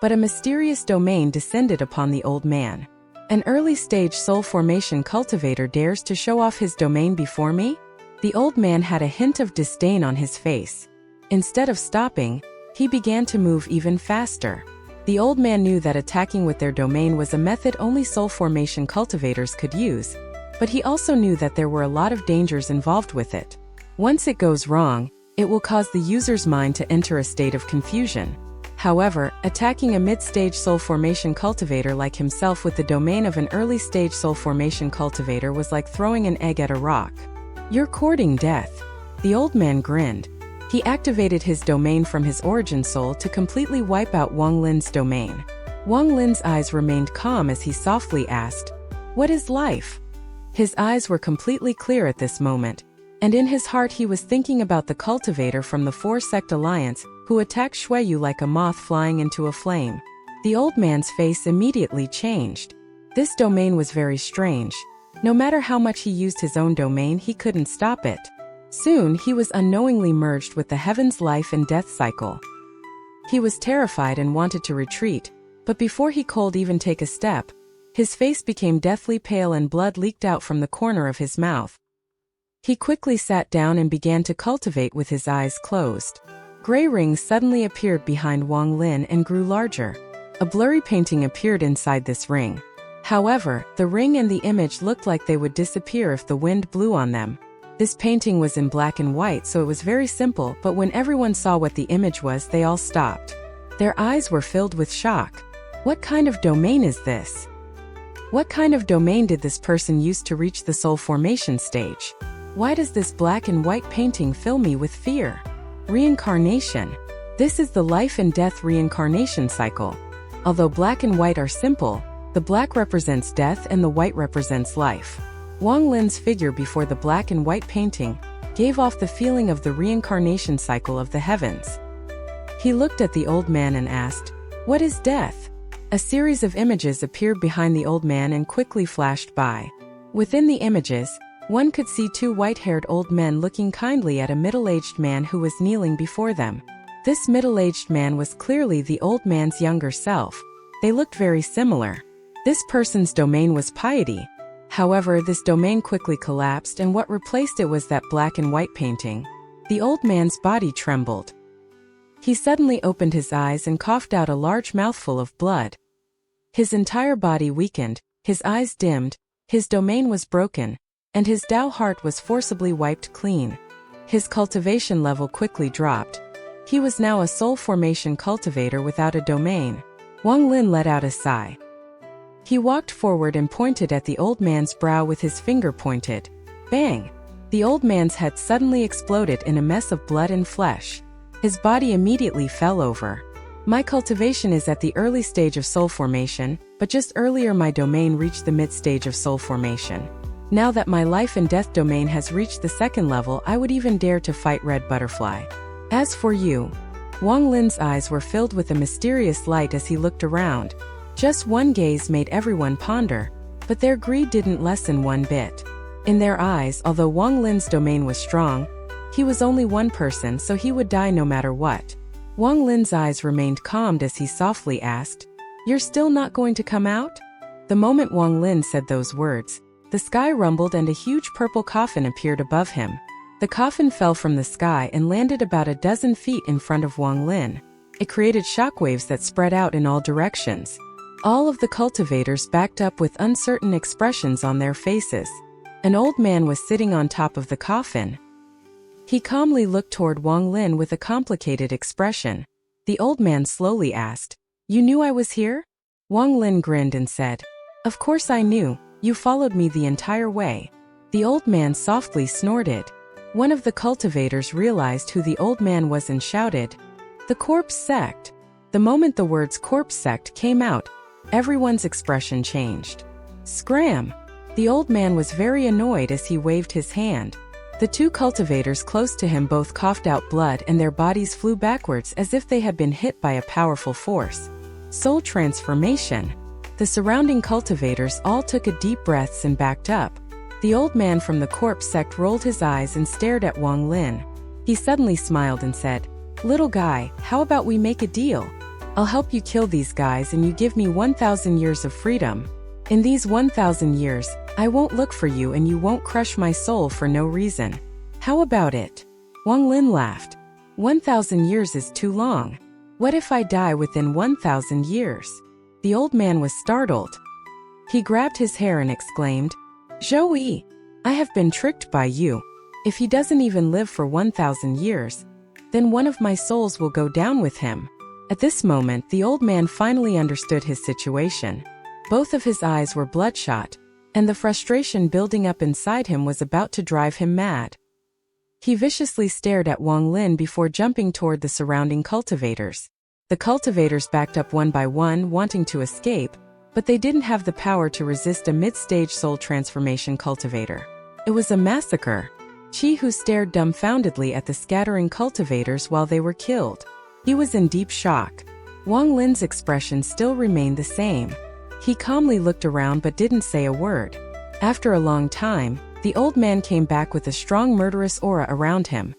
but a mysterious domain descended upon the old man. An early-stage soul formation cultivator dares to show off his domain before me? The old man had a hint of disdain on his face. Instead of stopping, he began to move even faster. The old man knew that attacking with their domain was a method only soul formation cultivators could use, but he also knew that there were a lot of dangers involved with it. Once it goes wrong, it will cause the user's mind to enter a state of confusion. However, attacking a mid-stage soul formation cultivator like himself with the domain of an early-stage soul formation cultivator was like throwing an egg at a rock. "You're courting death." The old man grinned. He activated his domain from his origin soul to completely wipe out Wang Lin's domain. Wang Lin's eyes remained calm as he softly asked, "What is life?" His eyes were completely clear at this moment, and in his heart he was thinking about the cultivator from the 4-sect alliance who attacked Xueyu like a moth flying into a flame. The old man's face immediately changed. This domain was very strange. No matter how much he used his own domain, he couldn't stop it. Soon, he was unknowingly merged with the heaven's life and death cycle. He was terrified and wanted to retreat, but before he could even take a step, his face became deathly pale and blood leaked out from the corner of his mouth. He quickly sat down and began to cultivate with his eyes closed. Gray rings suddenly appeared behind Wang Lin and grew larger. A blurry painting appeared inside this ring. However, the ring and the image looked like they would disappear if the wind blew on them. This painting was in black and white, so it was very simple, but when everyone saw what the image was, they all stopped. Their eyes were filled with shock. What kind of domain is this? What kind of domain did this person use to reach the soul formation stage? Why does this black and white painting fill me with fear? Reincarnation. This is the life and death reincarnation cycle. Although black and white are simple, the black represents death and the white represents life. Wang Lin's figure before the black and white painting gave off the feeling of the reincarnation cycle of the heavens. He looked at the old man and asked, "What is death?" A series of images appeared behind the old man and quickly flashed by. Within the images, one could see two white-haired old men looking kindly at a middle-aged man who was kneeling before them. This middle-aged man was clearly the old man's younger self. They looked very similar. This person's domain was piety. However, this domain quickly collapsed, and what replaced it was that black and white painting. The old man's body trembled. He suddenly opened his eyes and coughed out a large mouthful of blood. His entire body weakened, his eyes dimmed, his domain was broken, and his Tao heart was forcibly wiped clean. His cultivation level quickly dropped. He was now a soul formation cultivator without a domain. Wang Lin let out a sigh. He walked forward and pointed at the old man's brow with his finger pointed. Bang! The old man's head suddenly exploded in a mess of blood and flesh. His body immediately fell over. My cultivation is at the early stage of soul formation, but just earlier my domain reached the mid-stage of soul formation. Now that my life and death domain has reached the second level, I would even dare to fight Red Butterfly. As for you, Wang Lin's eyes were filled with a mysterious light as he looked around. Just one gaze made everyone ponder, but their greed didn't lessen one bit. In their eyes, although Wang Lin's domain was strong, he was only one person, so he would die no matter what. Wang Lin's eyes remained calmed as he softly asked, "You're still not going to come out?" The moment Wang Lin said those words, the sky rumbled and a huge purple coffin appeared above him. The coffin fell from the sky and landed about a dozen feet in front of Wang Lin. It created shockwaves that spread out in all directions. All of the cultivators backed up with uncertain expressions on their faces. An old man was sitting on top of the coffin. He calmly looked toward Wang Lin with a complicated expression. The old man slowly asked, "You knew I was here?" Wang Lin grinned and said, "Of course I knew. You followed me the entire way." The old man softly snorted. One of the cultivators realized who the old man was and shouted, "The corpse sect." The moment the words corpse sect came out, everyone's expression changed. Scram! The old man was very annoyed as he waved his hand. The two cultivators close to him both coughed out blood and their bodies flew backwards as if they had been hit by a powerful force. Soul transformation. The surrounding cultivators all took a deep breaths and backed up. The old man from the corpse sect rolled his eyes and stared at Wang Lin. He suddenly smiled and said, "Little guy, how about we make a deal? I'll help you kill these guys and you give me 1,000 years of freedom. In these 1,000 years, I won't look for you and you won't crush my soul for no reason. How about it?" Wang Lin laughed. 1,000 years is too long. What if I die within 1,000 years? The old man was startled. He grabbed his hair and exclaimed, "Joey, I have been tricked by you. If he doesn't even live for 1,000 years, then one of my souls will go down with him." At this moment, the old man finally understood his situation. Both of his eyes were bloodshot, and the frustration building up inside him was about to drive him mad. He viciously stared at Wang Lin before jumping toward the surrounding cultivators. The cultivators backed up one by one, wanting to escape, but they didn't have the power to resist a mid-stage soul transformation cultivator. It was a massacre. Chi-Hu stared dumbfoundedly at the scattering cultivators while they were killed. He was in deep shock. Wang Lin's expression still remained the same. He calmly looked around but didn't say a word. After a long time, the old man came back with a strong murderous aura around him.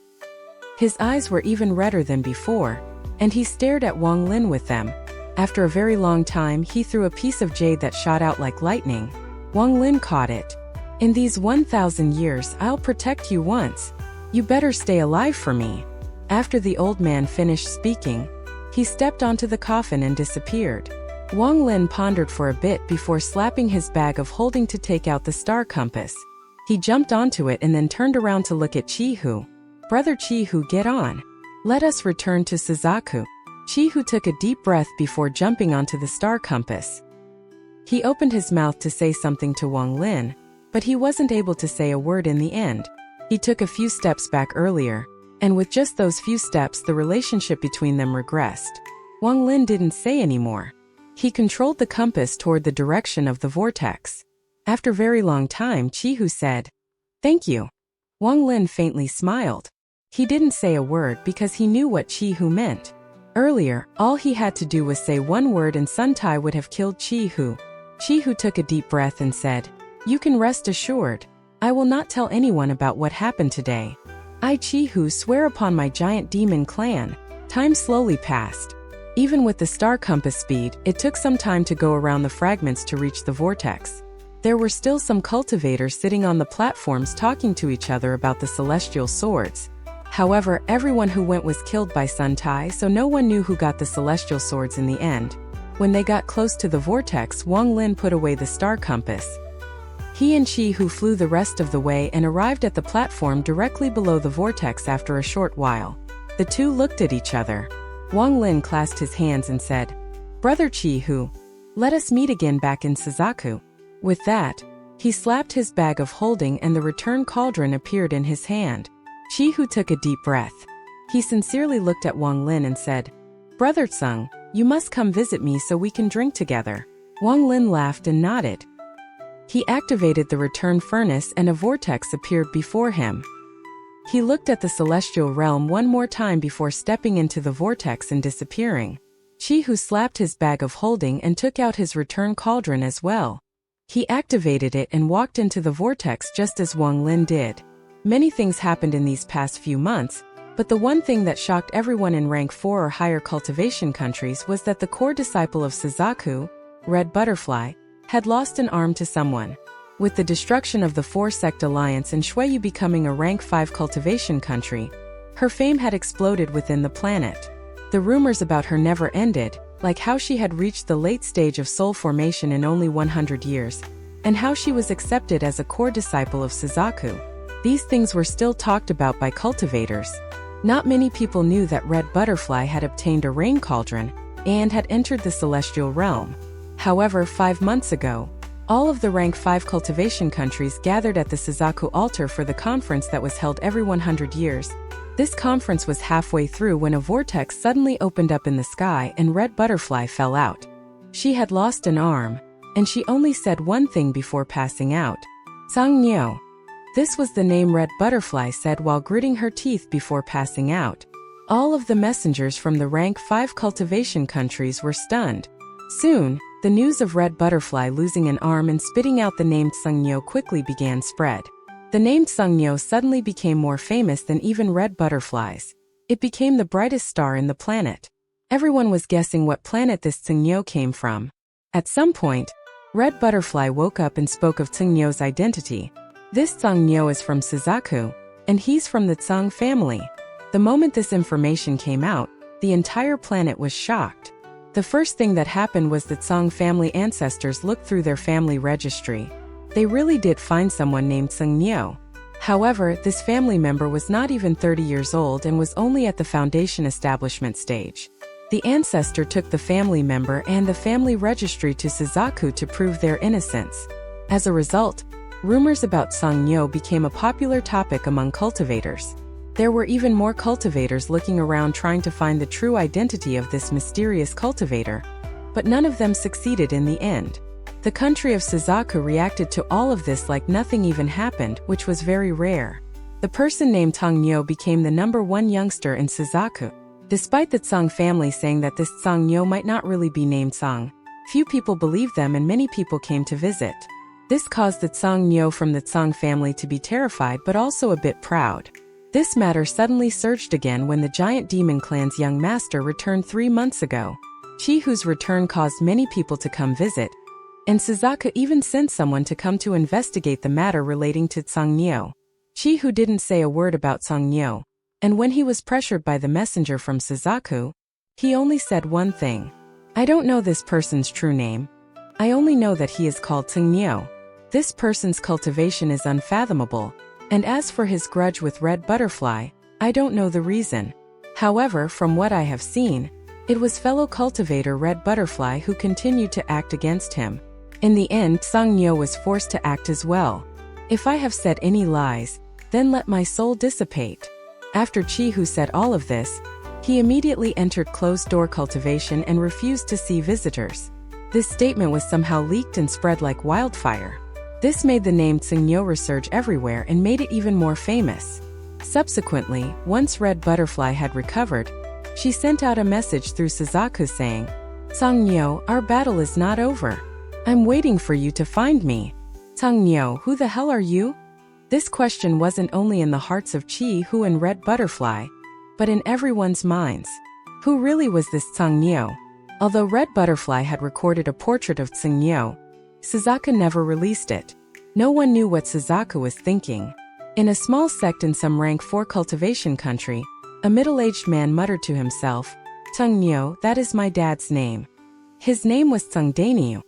His eyes were even redder than before, and he stared at Wang Lin with them. After a very long time, he threw a piece of jade that shot out like lightning. Wang Lin caught it. In these 1,000 years, I'll protect you once. You better stay alive for me. After the old man finished speaking, he stepped onto the coffin and disappeared. Wang Lin pondered for a bit before slapping his bag of holding to take out the star compass. He jumped onto it and then turned around to look at Chihu. Brother Chihu, get on. Let us return to Suzaku. Chihu took a deep breath before jumping onto the star compass. He opened his mouth to say something to Wang Lin, but he wasn't able to say a word in the end. He took a few steps back earlier, and with just those few steps the relationship between them regressed. Wang Lin didn't say anymore. He controlled the compass toward the direction of the vortex. After a very long time, Chihu said, "Thank you." Wang Lin faintly smiled. He didn't say a word because he knew what Chihu meant. Earlier, all he had to do was say one word and Sun Tai would have killed Chihu. Chihu took a deep breath and said, "You can rest assured. I will not tell anyone about what happened today. I, Chihu, swear upon my giant demon clan." Time slowly passed. Even with the star compass speed, it took some time to go around the fragments to reach the vortex. There were still some cultivators sitting on the platforms talking to each other about the celestial swords. However, everyone who went was killed by Sun Tai, so no one knew who got the celestial swords in the end. When they got close to the vortex, Wang Lin put away the star compass. He and Chihu flew the rest of the way and arrived at the platform directly below the vortex after a short while. The two looked at each other. Wang Lin clasped his hands and said, "Brother Chihu, let us meet again back in Suzaku." With that, he slapped his bag of holding and the return cauldron appeared in his hand. Chihu took a deep breath. He sincerely looked at Wang Lin and said, "Brother Tsung, you must come visit me so we can drink together." Wang Lin laughed and nodded. He activated the return furnace and a vortex appeared before him. He looked at the celestial realm one more time before stepping into the vortex and disappearing. Chihu slapped his bag of holding and took out his return cauldron as well. He activated it and walked into the vortex just as Wang Lin did. Many things happened in these past few months, but the one thing that shocked everyone in rank 4 or higher cultivation countries was that the core disciple of Suzaku, Red Butterfly, had lost an arm to someone. With the destruction of the 4-sect alliance and Shuiyu becoming a rank 5 cultivation country, her fame had exploded within the planet. The rumors about her never ended, like how she had reached the late stage of soul formation in only 100 years, and how she was accepted as a core disciple of Suzaku. These things were still talked about by cultivators. Not many people knew that Red Butterfly had obtained a rain cauldron and had entered the celestial realm. However, 5 months ago, all of the rank 5 cultivation countries gathered at the Suzaku altar for the conference that was held every 100 years. This conference was halfway through when a vortex suddenly opened up in the sky and Red Butterfly fell out. She had lost an arm, and she only said one thing before passing out. "Sangnyo." This was the name Red Butterfly said while gritting her teeth before passing out. All of the messengers from the rank 5 cultivation countries were stunned. Soon, the news of Red Butterfly losing an arm and spitting out the name Sangnyo quickly began spread. The name Sangnyo suddenly became more famous than even Red Butterflies. It became the brightest star in the planet. Everyone was guessing what planet this Sangnyo came from. At some point, Red Butterfly woke up and spoke of Sangnyo's identity. This Sangnyo is from Suzaku, and he's from the Tsung family. The moment this information came out, the entire planet was shocked. The first thing that happened was the Tsung family ancestors looked through their family registry. They really did find someone named Sangnyo. However, this family member was not even 30 years old and was only at the foundation establishment stage. The ancestor took the family member and the family registry to Suzaku to prove their innocence. As a result, rumors about Sangnyo became a popular topic among cultivators. There were even more cultivators looking around trying to find the true identity of this mysterious cultivator, but none of them succeeded in the end. The country of Suzaku reacted to all of this like nothing even happened, which was very rare. The person named Sangnyo became the #1 youngster in Suzaku. Despite the Tsung family saying that this Sangnyo might not really be named Tsung, Few people believed them and many people came to visit. This caused the Zhang from the Zhang family to be terrified but also a bit proud. This matter suddenly surged again when the giant demon clan's young master returned 3 months ago. Chihu's return caused many people to come visit, and Suzaku even sent someone to come to investigate the matter relating to Zhang. Chihu didn't say a word about Zhang, and when he was pressured by the messenger from Suzaku, he only said one thing. I don't know this person's true name. I only know that he is called Zhang. This person's cultivation is unfathomable, and as for his grudge with Red Butterfly, I don't know the reason. However, from what I have seen, it was fellow cultivator Red Butterfly who continued to act against him. In the end, Zhang was forced to act as well. If I have said any lies, then let my soul dissipate. After Chihu said all of this, he immediately entered closed-door cultivation and refused to see visitors. This statement was somehow leaked and spread like wildfire. This made the name Zhang resurge everywhere and made it even more famous. Subsequently, once Red Butterfly had recovered, she sent out a message through Suzaku saying, Zhang, our battle is not over. I'm waiting for you to find me. Zhang, who the hell are you? This question wasn't only in the hearts of Chihu and Red Butterfly, but in everyone's minds. Who really was this Zhang? Although Red Butterfly had recorded a portrait of Zhang, Suzaku never released it. No one knew what Suzaku was thinking. In a small sect in some rank 4 cultivation country, a middle-aged man muttered to himself, Zhang, that is my dad's name. His name was Zhang.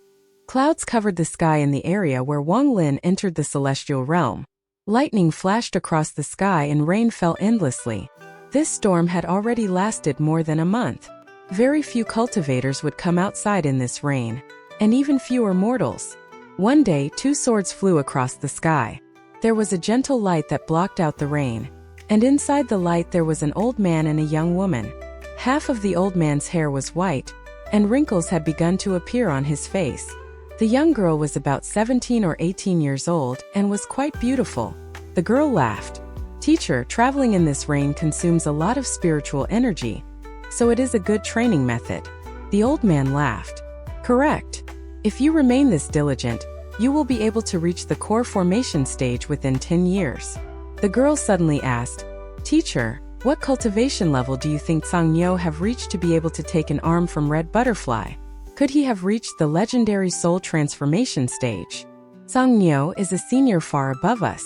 Clouds covered the sky in the area where Wang Lin entered the celestial realm. Lightning flashed across the sky and rain fell endlessly. This storm had already lasted more than a month. Very few cultivators would come outside in this rain, and even fewer mortals. One day, 2 swords flew across the sky. There was a gentle light that blocked out the rain, and inside the light there was an old man and a young woman. Half of the old man's hair was white, and wrinkles had begun to appear on his face. The young girl was about 17 or 18 years old and was quite beautiful. The girl laughed. Teacher, traveling in this rain consumes a lot of spiritual energy, so it is a good training method. The old man laughed. Correct. If you remain this diligent, you will be able to reach the core formation stage within 10 years. The girl suddenly asked, Teacher, what cultivation level do you think Zhang have reached to be able to take an arm from Red Butterfly? Could he have reached the legendary soul transformation stage? Zhang is a senior far above us.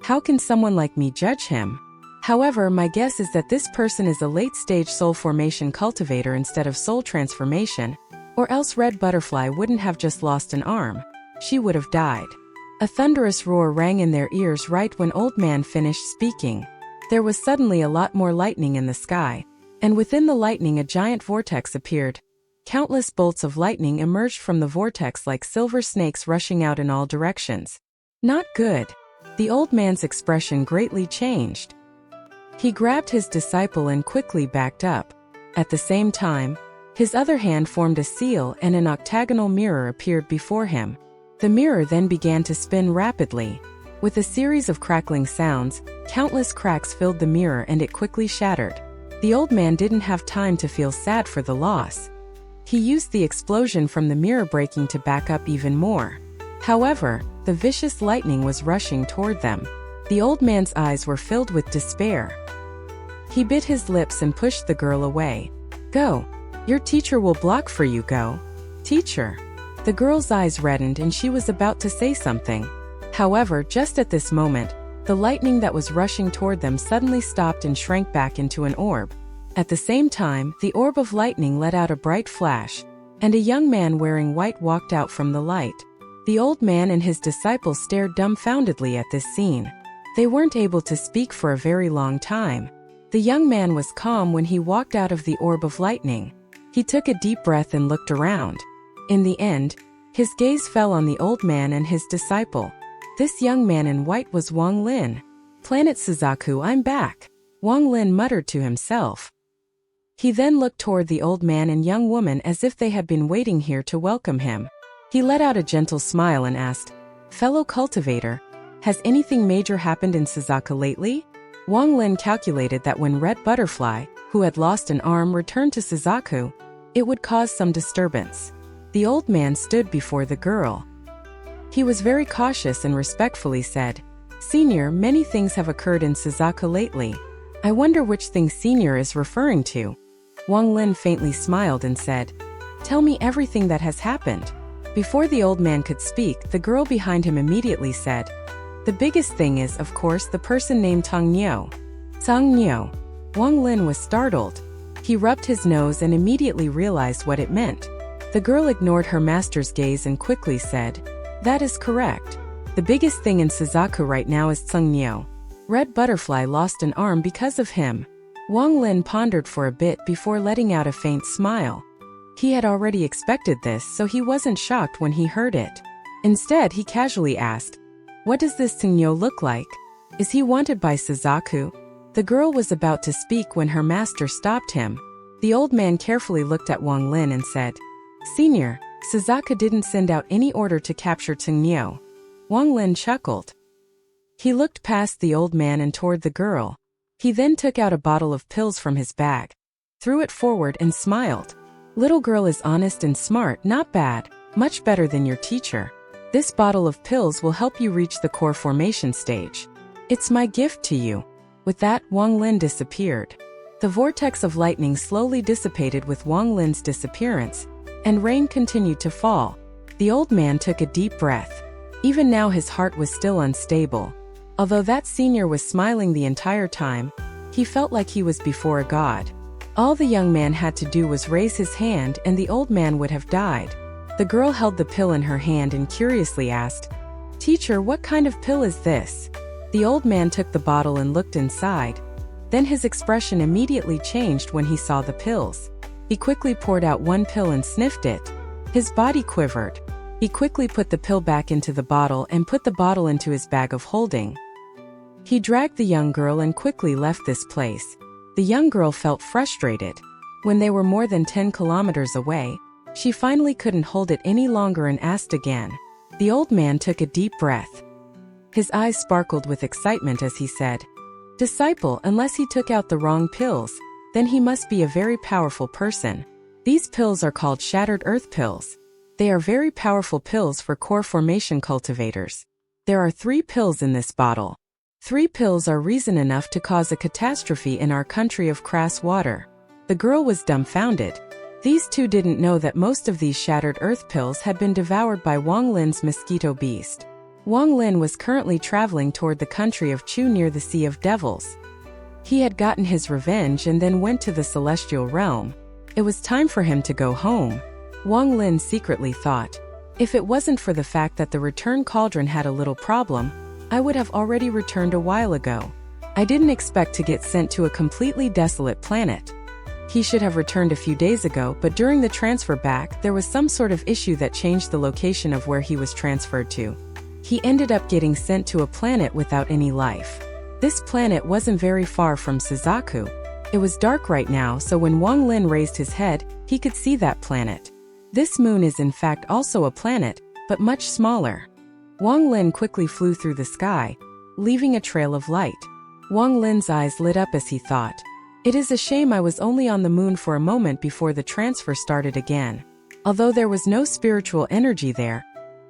How can someone like me judge him? However, my guess is that this person is a late-stage soul formation cultivator instead of soul transformation, or else Red Butterfly wouldn't have just lost an arm. She would have died. A thunderous roar rang in their ears right when Old Man finished speaking. There was suddenly a lot more lightning in the sky, and within the lightning a giant vortex appeared. Countless bolts of lightning emerged from the vortex like silver snakes rushing out in all directions. Not good. The old man's expression greatly changed. He grabbed his disciple and quickly backed up. At the same time, his other hand formed a seal and an octagonal mirror appeared before him. The mirror then began to spin rapidly. With a series of crackling sounds, countless cracks filled the mirror and it quickly shattered. The old man didn't have time to feel sad for the loss. He used the explosion from the mirror breaking to back up even more. However, the vicious lightning was rushing toward them. The old man's eyes were filled with despair. He bit his lips and pushed the girl away. Go. Your teacher will block for you, go. Teacher. The girl's eyes reddened and she was about to say something. However, just at this moment, the lightning that was rushing toward them suddenly stopped and shrank back into an orb. At the same time, the orb of lightning let out a bright flash, and a young man wearing white walked out from the light. The old man and his disciples stared dumbfoundedly at this scene. They weren't able to speak for a very long time. The young man was calm when he walked out of the orb of lightning. He took a deep breath and looked around. In the end, his gaze fell on the old man and his disciple. This young man in white was Wang Lin. Planet Suzaku, I'm back. Wang Lin muttered to himself. He then looked toward the old man and young woman as if they had been waiting here to welcome him. He let out a gentle smile and asked, Fellow cultivator, has anything major happened in Suzaku lately? Wang Lin calculated that when Red Butterfly, who had lost an arm, returned to Suzaku, it would cause some disturbance. The old man stood before the girl. He was very cautious and respectfully said, "Senior, many things have occurred in Suzaku lately. I wonder which thing Senior is referring to." Wang Lin faintly smiled and said, "Tell me everything that has happened." Before the old man could speak, the girl behind him immediately said, "The biggest thing is, of course, the person named Tang Niu." Tang Niu. Wang Lin was startled. He rubbed his nose and immediately realized what it meant. The girl ignored her master's gaze and quickly said, "That is correct. The biggest thing in Suzaku right now is Tang Niu. Red Butterfly lost an arm because of him." Wang Lin pondered for a bit before letting out a faint smile. He had already expected this, so he wasn't shocked when he heard it. Instead, he casually asked, "What does this Tang Niu look like? Is he wanted by Suzaku?" The girl was about to speak when her master stopped him. The old man carefully looked at Wang Lin and said, "Senior, Suzaku didn't send out any order to capture Tang Niu." Wang Lin chuckled. He looked past the old man and toward the girl. He then took out a bottle of pills from his bag, threw it forward and smiled. "Little girl is honest and smart, not bad, much better than your teacher. This bottle of pills will help you reach the core formation stage. It's my gift to you." With that, Wang Lin disappeared. The vortex of lightning slowly dissipated with Wang Lin's disappearance, and rain continued to fall. The old man took a deep breath. Even now his heart was still unstable. Although that senior was smiling the entire time, he felt like he was before a god. All the young man had to do was raise his hand and the old man would have died. The girl held the pill in her hand and curiously asked, "Teacher, what kind of pill is this?" The old man took the bottle and looked inside. Then his expression immediately changed when he saw the pills. He quickly poured out one pill and sniffed it. His body quivered. He quickly put the pill back into the bottle and put the bottle into his bag of holding. He dragged the young girl and quickly left this place. The young girl felt frustrated. When they were more than 10 kilometers away, she finally couldn't hold it any longer and asked again. The old man took a deep breath. His eyes sparkled with excitement as he said, "Disciple, unless he took out the wrong pills, then he must be a very powerful person. These pills are called Shattered Earth Pills. They are very powerful pills for core formation cultivators. There are 3 pills in this bottle. 3 pills are reason enough to cause a catastrophe in our country of crass water." The girl was dumbfounded. These two didn't know that most of these Shattered Earth Pills had been devoured by Wang Lin's mosquito beast. Wang Lin was currently traveling toward the country of Chu near the Sea of Devils. He had gotten his revenge and then went to the celestial realm. It was time for him to go home. Wang Lin secretly thought, "If it wasn't for the fact that the return cauldron had a little problem, I would have already returned a while ago. I didn't expect to get sent to a completely desolate planet." He should have returned a few days ago, but during the transfer back, there was some sort of issue that changed the location of where he was transferred to. He ended up getting sent to a planet without any life. This planet wasn't very far from Suzaku. It was dark right now, so when Wang Lin raised his head, he could see that planet. This moon is in fact also a planet, but much smaller. Wang Lin quickly flew through the sky, leaving a trail of light. Wang Lin's eyes lit up as he thought, "It is a shame I was only on the moon for a moment before the transfer started again. Although there was no spiritual energy there,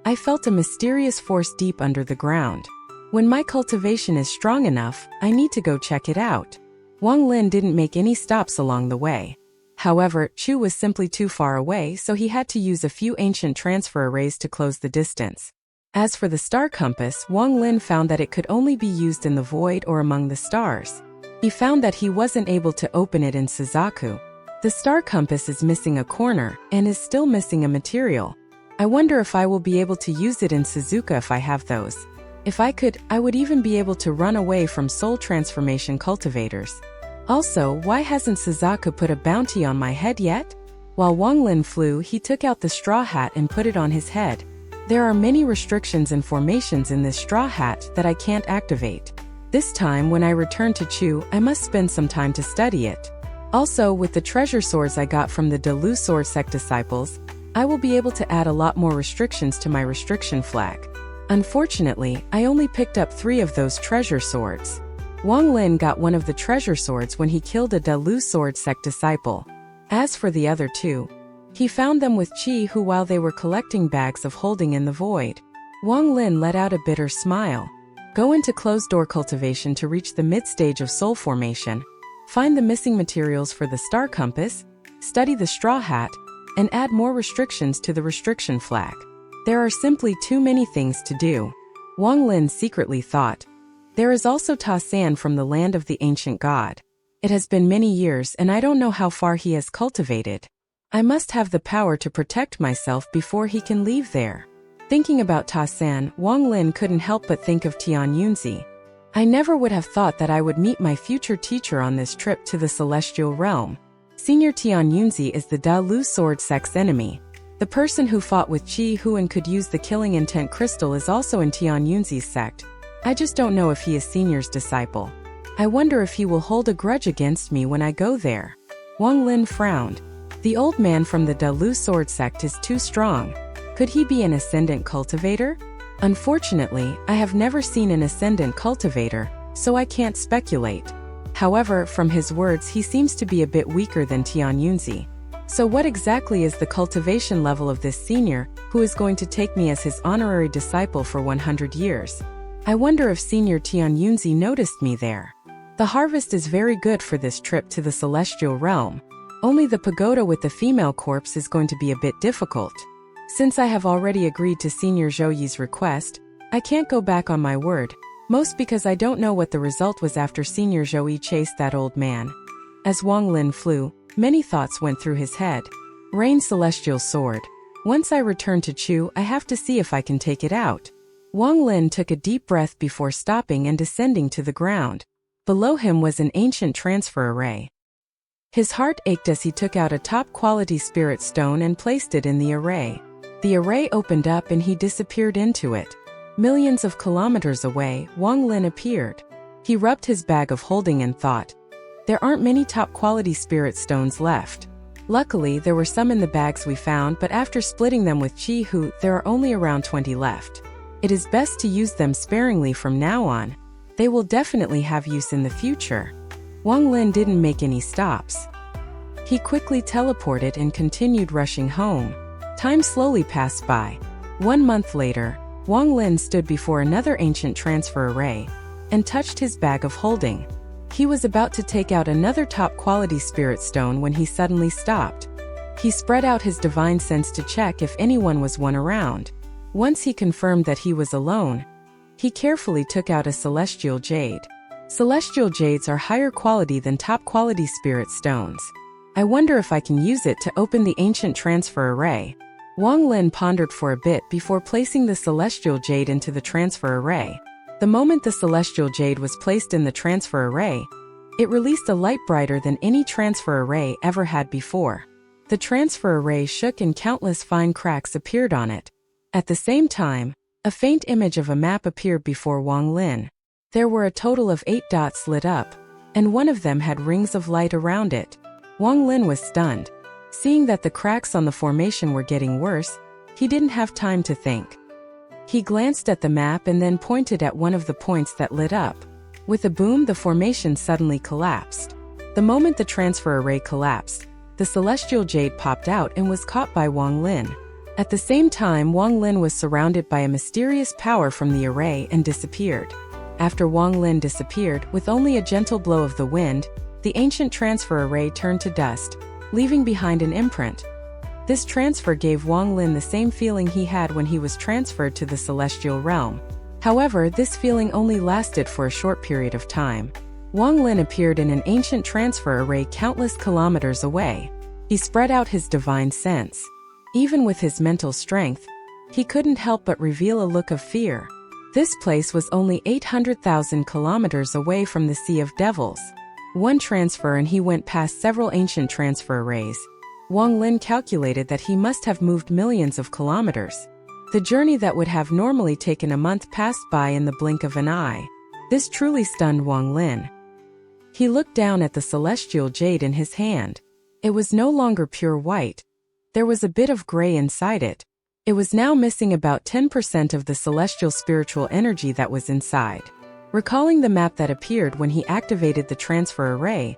I felt a mysterious force deep under the ground. When my cultivation is strong enough, I need to go check it out." Wang Lin didn't make any stops along the way. However, Chu was simply too far away, so he had to use a few ancient transfer arrays to close the distance. As for the star compass, Wang Lin found that it could only be used in the void or among the stars. He found that he wasn't able to open it in Suzaku. The star compass is missing a corner and is still missing a material. I wonder if I will be able to use it in Suzuka if I have those. If I could, I would even be able to run away from soul transformation cultivators. Also, why hasn't Suzaku put a bounty on my head yet? While Wang Lin flew, he took out the straw hat and put it on his head. There are many restrictions and formations in this straw hat that I can't activate. This time, when I return to Chu, I must spend some time to study it. Also, with the treasure swords I got from the Delu Sword Sect disciples, I will be able to add a lot more restrictions to my restriction flag. Unfortunately, I only picked up 3 of those treasure swords. Wang Lin got one of the treasure swords when he killed a Delu Sword Sect disciple. As for the other 2, He found them with Qi Hu while they were collecting bags of holding in the void. Wang Lin let out a bitter smile. Go into closed-door cultivation to reach the mid-stage of soul formation. Find the missing materials for the star compass, study the straw hat, and add more restrictions to the restriction flag. There are simply too many things to do. Wang Lin secretly thought. There is also XIAN from the land of the ancient god. It has been many years and I don't know how far he has cultivated. I must have the power to protect myself before he can leave there. Thinking about XIAN, Wang Lin couldn't help but think of Tian Yunzi. I never would have thought that I would meet my future teacher on this trip to the celestial realm. Senior Tian Yunzi is the Da Lu sword sect's enemy. The person who fought with Qi Hu and could use the killing intent crystal is also in Tian Yunzi's sect. I just don't know if he is Senior's disciple. I wonder if he will hold a grudge against me when I go there. Wang Lin frowned. The old man from the Da Lu sword sect is too strong. Could he be an ascendant cultivator? Unfortunately, I have never seen an ascendant cultivator, so I can't speculate. However, from his words he seems to be a bit weaker than Tian Yunzi. So what exactly is the cultivation level of this senior, who is going to take me as his honorary disciple for 100 years? I wonder if Senior Tian Yunzi noticed me there. The harvest is very good for this trip to the celestial realm. Only the pagoda with the female corpse is going to be a bit difficult. Since I have already agreed to Senior Zhou Yi's request, I can't go back on my word, most because I don't know what the result was after Senior Zhou Yi chased that old man. As Wang Lin flew, many thoughts went through his head. Rain Celestial Sword. Once I return to Chu, I have to see if I can take it out. Wang Lin took a deep breath before stopping and descending to the ground. Below him was an ancient transfer array. His heart ached as he took out a top-quality spirit stone and placed it in the array. The array opened up and he disappeared into it. Millions of kilometers away, Wang Lin appeared. He rubbed his bag of holding and thought, there aren't many top-quality spirit stones left. Luckily, there were some in the bags we found, but after splitting them with Qi Hu, there are only around 20 left. It is best to use them sparingly from now on. They will definitely have use in the future. Wang Lin didn't make any stops. He quickly teleported and continued rushing home. Time slowly passed by. 1 month later, Wang Lin stood before another ancient transfer array and touched his bag of holding. He was about to take out another top-quality spirit stone when he suddenly stopped. He spread out his divine sense to check if anyone was around. Once he confirmed that he was alone, he carefully took out a celestial jade. Celestial jades are higher quality than top-quality spirit stones. I wonder if I can use it to open the ancient transfer array. Wang Lin pondered for a bit before placing the celestial jade into the transfer array. The moment the celestial jade was placed in the transfer array, it released a light brighter than any transfer array ever had before. The transfer array shook and countless fine cracks appeared on it. At the same time, a faint image of a map appeared before Wang Lin. There were a total of 8 dots lit up, and one of them had rings of light around it. Wang Lin was stunned. Seeing that the cracks on the formation were getting worse, he didn't have time to think. He glanced at the map and then pointed at one of the points that lit up. With a boom, the formation suddenly collapsed. The moment the transfer array collapsed, the celestial jade popped out and was caught by Wang Lin. At the same time, Wang Lin was surrounded by a mysterious power from the array and disappeared. After Wang Lin disappeared, with only a gentle blow of the wind, the ancient transfer array turned to dust, leaving behind an imprint. This transfer gave Wang Lin the same feeling he had when he was transferred to the celestial realm. However, this feeling only lasted for a short period of time. Wang Lin appeared in an ancient transfer array countless kilometers away. He spread out his divine sense. Even with his mental strength, he couldn't help but reveal a look of fear. This place was only 800,000 kilometers away from the Sea of Devils. One transfer and he went past several ancient transfer arrays. Wang Lin calculated that he must have moved millions of kilometers. The journey that would have normally taken a month passed by in the blink of an eye. This truly stunned Wang Lin. He looked down at the celestial jade in his hand. It was no longer pure white. There was a bit of gray inside it. It was now missing about 10% of the celestial spiritual energy that was inside. Recalling the map that appeared when he activated the transfer array,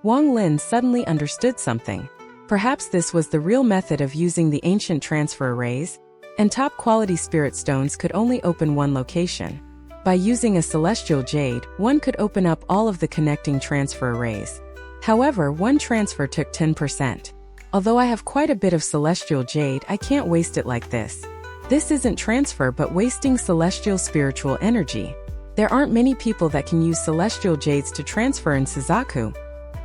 Wang Lin suddenly understood something. Perhaps this was the real method of using the ancient transfer arrays, and top-quality spirit stones could only open one location. By using a celestial jade, one could open up all of the connecting transfer arrays. However, one transfer took 10%. Although I have quite a bit of celestial jade, I can't waste it like this. This isn't transfer but wasting celestial spiritual energy. There aren't many people that can use celestial jades to transfer in Suzaku.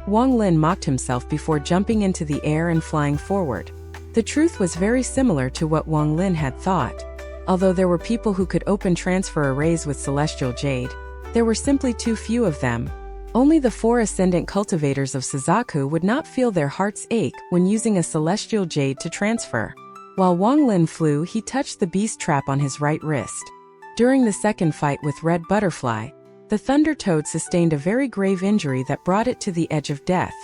Wang Lin mocked himself before jumping into the air and flying forward. The truth was very similar to what Wang Lin had thought. Although there were people who could open transfer arrays with celestial jade, there were simply too few of them. Only the 4 ascendant cultivators of Suzaku would not feel their hearts ache when using a celestial jade to transfer. While Wang Lin flew, he touched the beast trap on his right wrist. During the second fight with Red Butterfly, the Thunder Toad sustained a very grave injury that brought it to the edge of death.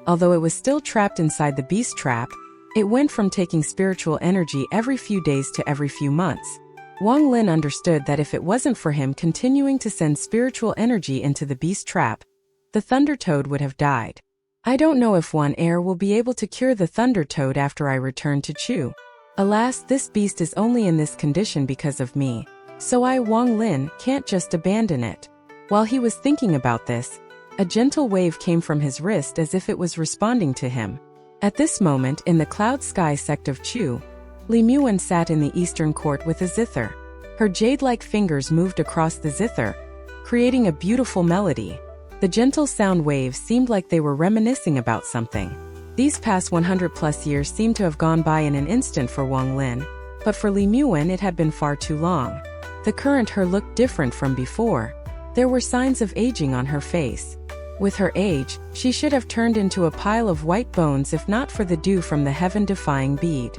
Although it was still trapped inside the beast trap, it went from taking spiritual energy every few days to every few months. Wang Lin understood that if it wasn't for him continuing to send spiritual energy into the beast trap, the Thunder Toad would have died. I don't know if One Air will be able to cure the Thunder Toad after I return to Chu. Alas, this beast is only in this condition because of me, so I, Wang Lin, can't just abandon it. While he was thinking about this, a gentle wave came from his wrist as if it was responding to him. At this moment, in the cloud sky sect of Chu, Li Muan sat in the eastern court with a zither. Her jade-like fingers moved across the zither, creating a beautiful melody. The gentle sound waves seemed like they were reminiscing about something. These past 100+ years seemed to have gone by in an instant for Wang Lin, but for Li Muan it had been far too long. The current her looked different from before. There were signs of aging on her face. With her age, she should have turned into a pile of white bones if not for the dew from the heaven-defying bead.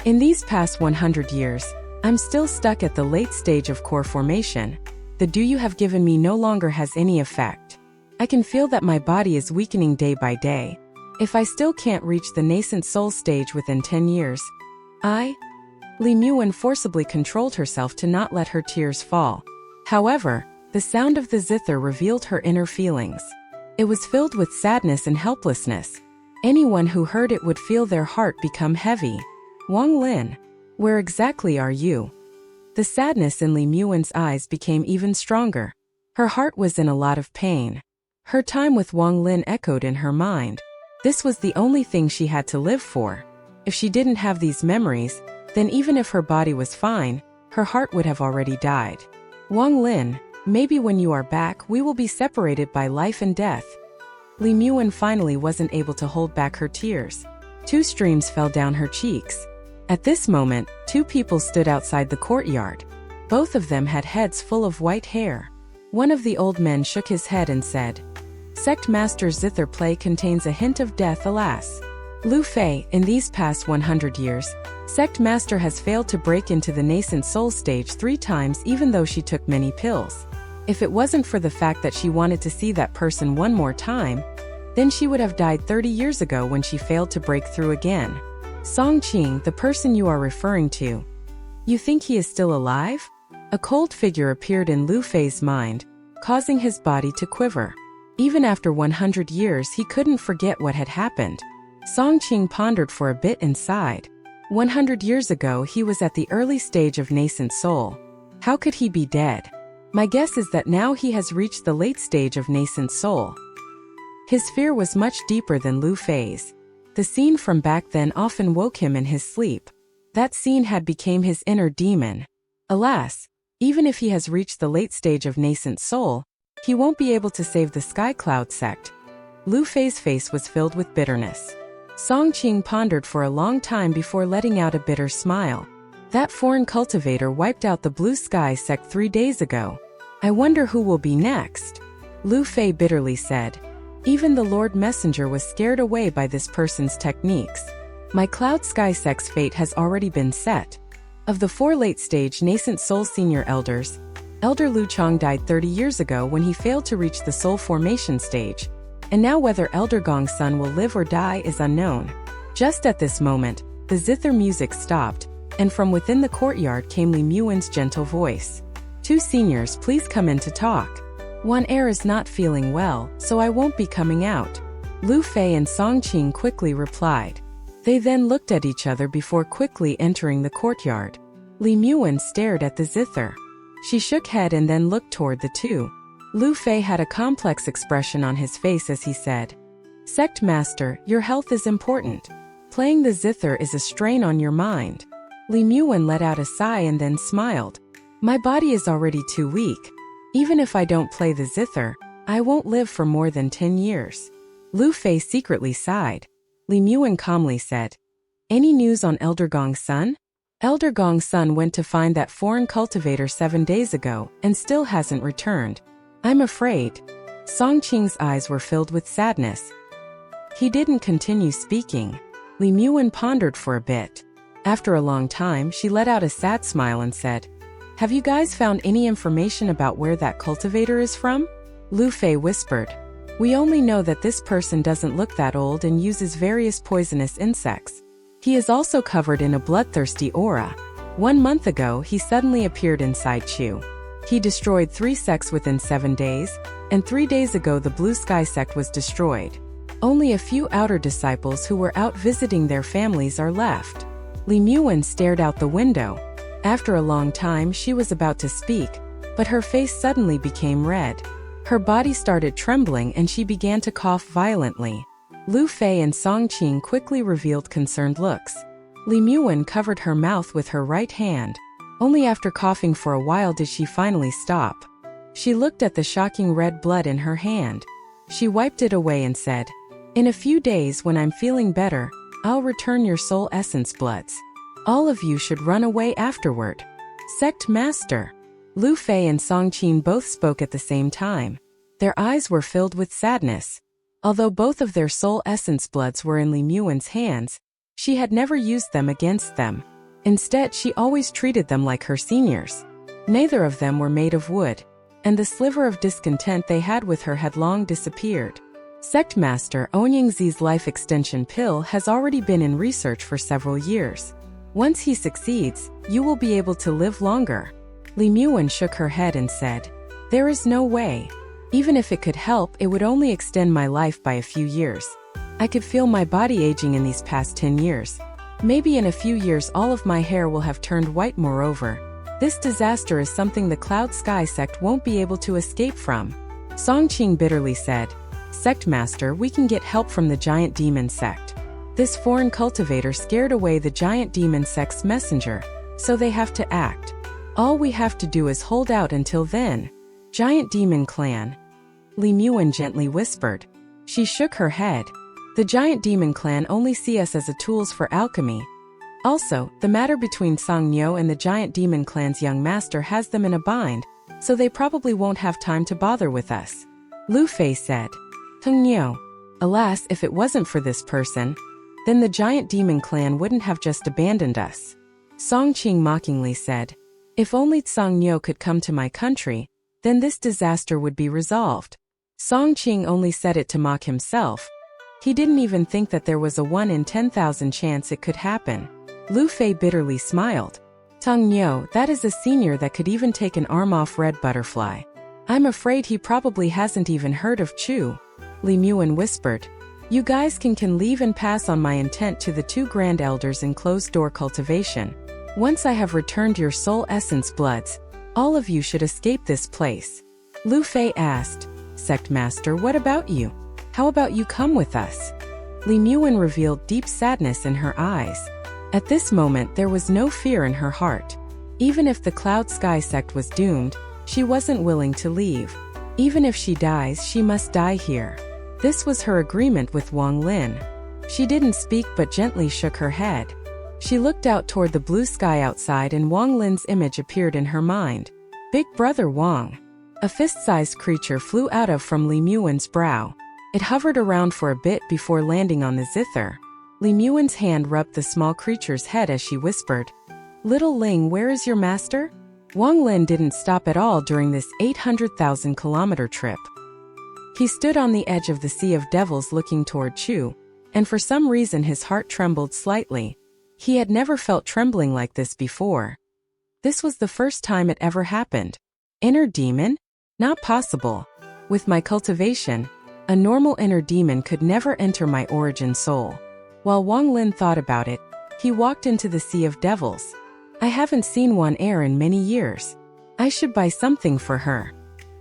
In these past 100 years, I'm still stuck at the late stage of core formation. The dew you have given me no longer has any effect. I can feel that my body is weakening day by day. If I still can't reach the nascent soul stage within 10 years, Li Muan forcibly controlled herself to not let her tears fall. However, the sound of the zither revealed her inner feelings. It was filled with sadness and helplessness. Anyone who heard it would feel their heart become heavy. Wang Lin, where exactly are you? The sadness in Li Muan's eyes became even stronger. Her heart was in a lot of pain. Her time with Wang Lin echoed in her mind. This was the only thing she had to live for. If she didn't have these memories, then even if her body was fine, her heart would have already died. Wang Lin, maybe when you are back we will be separated by life and death. Li Muan finally wasn't able to hold back her tears. 2 streams fell down her cheeks. At this moment, 2 people stood outside the courtyard. Both of them had heads full of white hair. One of the old men shook his head and said, "Sect Master's zither play contains a hint of death, alas. Lu Fei, in these past 100 years, Sect Master has failed to break into the nascent soul stage 3 times even though she took many pills. If it wasn't for the fact that she wanted to see that person one more time, then she would have died 30 years ago when she failed to break through again. Song Qing, the person you are referring to. You think he is still alive?" A cold figure appeared in Lu Fei's mind, causing his body to quiver. Even after 100 years he couldn't forget what had happened. Song Qing pondered for a bit and sighed. 100 years ago he was at the early stage of nascent soul. How could he be dead? My guess is that now he has reached the late stage of nascent soul. His fear was much deeper than Lu Fei's. The scene from back then often woke him in his sleep. That scene had become his inner demon. Alas, even if he has reached the late stage of nascent soul, he won't be able to save the Sky Cloud sect. Lu Fei's face was filled with bitterness. Song Qing pondered for a long time before letting out a bitter smile. That foreign cultivator wiped out the Blue Sky sect 3 days ago. I wonder who will be next. Lu Fei bitterly said. Even the Lord Messenger was scared away by this person's techniques. My Cloud Sky sect's fate has already been set. Of the 4 late-stage nascent soul senior elders, Elder Lu Chong died 30 years ago when he failed to reach the soul formation stage, and now whether Elder Gong's son will live or die is unknown. Just at this moment, the zither music stopped, and from within the courtyard came Li Muan's gentle voice. 2 seniors, please come in to talk. One heir is not feeling well, so I won't be coming out. Lu Fei and Song Qing quickly replied. They then looked at each other before quickly entering the courtyard. Li Muwen stared at the zither. She shook head and then looked toward the two. Lu Fei had a complex expression on his face as he said, "Sect Master, your health is important. Playing the zither is a strain on your mind." Li Muwen let out a sigh and then smiled. "My body is already too weak. Even if I don't play the zither, I won't live for more than 10 years. Lu Fei secretly sighed. Li Muwen calmly said, "Any news on Elder Gong's son?" Elder Gong's son went to find that foreign cultivator 7 days ago and still hasn't returned. I'm afraid. Song Qing's eyes were filled with sadness. He didn't continue speaking. Li Muwen pondered for a bit. After a long time, she let out a sad smile and said, "Have you guys found any information about where that cultivator is from?" Lu Fei whispered, "We only know that this person doesn't look that old and uses various poisonous insects. He is also covered in a bloodthirsty aura. 1 month ago, he suddenly appeared inside Chu. He destroyed 3 sects within 7 days, and 3 days ago the Blue Sky sect was destroyed. Only a few outer disciples who were out visiting their families are left." Li Muwen stared out the window. After a long time, she was about to speak, but her face suddenly became red. Her body started trembling and she began to cough violently. Lu Fei and Song Qing quickly revealed concerned looks. Li Muwen covered her mouth with her right hand. Only after coughing for a while did she finally stop. She looked at the shocking red blood in her hand. She wiped it away and said, "In a few days when I'm feeling better, I'll return your soul essence bloods. All of you should run away afterward." Sect Master. Lu Fei and Song Qing both spoke at the same time. Their eyes were filled with sadness. Although both of their soul essence bloods were in Li Muwen's hands, she had never used them against them. Instead, she always treated them like her seniors. Neither of them were made of wood, and the sliver of discontent they had with her had long disappeared. Sect Master Ongyingzi's life extension pill has already been in research for several years. Once he succeeds, you will be able to live longer. Li Muwen shook her head and said, "There is no way. Even if it could help, it would only extend my life by a few years. I could feel my body aging in these past 10 years. Maybe in a few years all of my hair will have turned white. Moreover, this disaster is something the Cloud Sky sect won't be able to escape from." Song Qing bitterly said, "Sect Master, we can get help from the Giant Demon sect. This foreign cultivator scared away the Giant Demon sect's messenger, so they have to act. All we have to do is hold out until then." Giant Demon Clan. Li Muwen gently whispered. She shook her head. "The Giant Demon Clan only see us as a tools for alchemy. Also, the matter between Sang Niu and the Giant Demon Clan's young master has them in a bind, so they probably won't have time to bother with us." Lu Fei said, "Sang Niu. Alas, if it wasn't for this person, then the Giant Demon Clan wouldn't have just abandoned us." Song Qing mockingly said, "If only Sang Niu could come to my country, then this disaster would be resolved." Song Qing only said it to mock himself. He didn't even think that there was a 1 in 10,000 chance it could happen. Lu Fei bitterly smiled. "Sang Niu, that is a senior that could even take an arm off Red Butterfly. I'm afraid he probably hasn't even heard of Chu." Li Muwen whispered, "You guys can leave and pass on my intent to the 2 Grand Elders in closed-door cultivation. Once I have returned your soul essence bloods, all of you should escape this place." Lu Fei asked, "Sect Master, what about you? How about you come with us?" Li Muwen revealed deep sadness in her eyes. At this moment there was no fear in her heart. Even if the Cloud Sky sect was doomed, she wasn't willing to leave. Even if she dies, she must die here. This was her agreement with Wang Lin. She didn't speak but gently shook her head. She looked out toward the blue sky outside and Wang Lin's image appeared in her mind. Big Brother Wang. A fist-sized creature flew out from Li Muwen's brow. It hovered around for a bit before landing on the zither. Li Muwen's hand rubbed the small creature's head as she whispered, "Little Ling, where is your master?" Wang Lin didn't stop at all during this 800,000-kilometer trip. He stood on the edge of the Sea of Devils looking toward Chu, and for some reason his heart trembled slightly. He had never felt trembling like this before. This was the first time it ever happened. Inner demon? Not possible. With my cultivation, a normal inner demon could never enter my origin soul. While Wang Lin thought about it, he walked into the Sea of Devils. I haven't seen one heir in many years. I should buy something for her.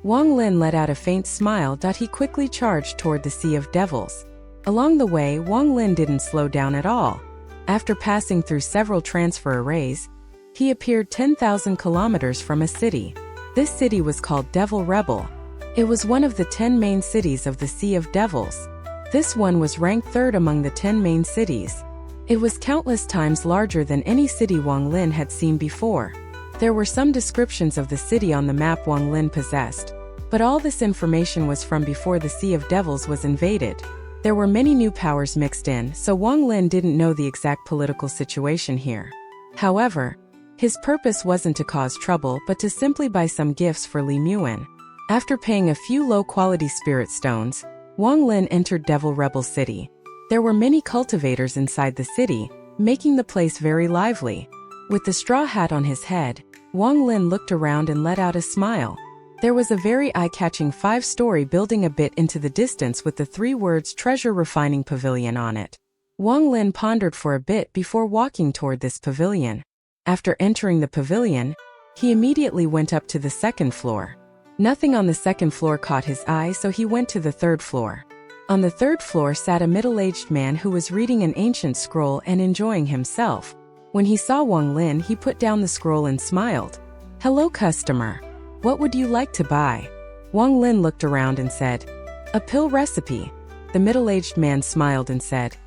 Wang Lin let out a faint smile. He quickly charged toward the Sea of Devils. Along the way, Wang Lin didn't slow down at all. After passing through several transfer arrays, he appeared 10,000 kilometers from a city. This city was called Devil Rebel. It was one of the 10 main cities of the Sea of Devils. This one was ranked third among the 10 main cities. It was countless times larger than any city Wang Lin had seen before. There were some descriptions of the city on the map Wang Lin possessed, but all this information was from before the Sea of Devils was invaded. There were many new powers mixed in, so Wang Lin didn't know the exact political situation here. However, his purpose wasn't to cause trouble but to simply buy some gifts for Li Muan. After paying a few low-quality spirit stones, Wang Lin entered Devil Rebel City. There were many cultivators inside the city, making the place very lively. With the straw hat on his head, Wang Lin looked around and let out a smile. There was a very eye-catching 5-story building a bit into the distance with the 3 words Treasure Refining Pavilion on it. Wang Lin pondered for a bit before walking toward this pavilion. After entering the pavilion, he immediately went up to the 2nd floor. Nothing on the 2nd floor caught his eye, so he went to the 3rd floor. On the 3rd floor sat a middle-aged man who was reading an ancient scroll and enjoying himself. When he saw Wang Lin, he put down the scroll and smiled. "Hello, customer. What would you like to buy?" Wang Lin looked around and said, "A pill recipe." The middle-aged man smiled and said,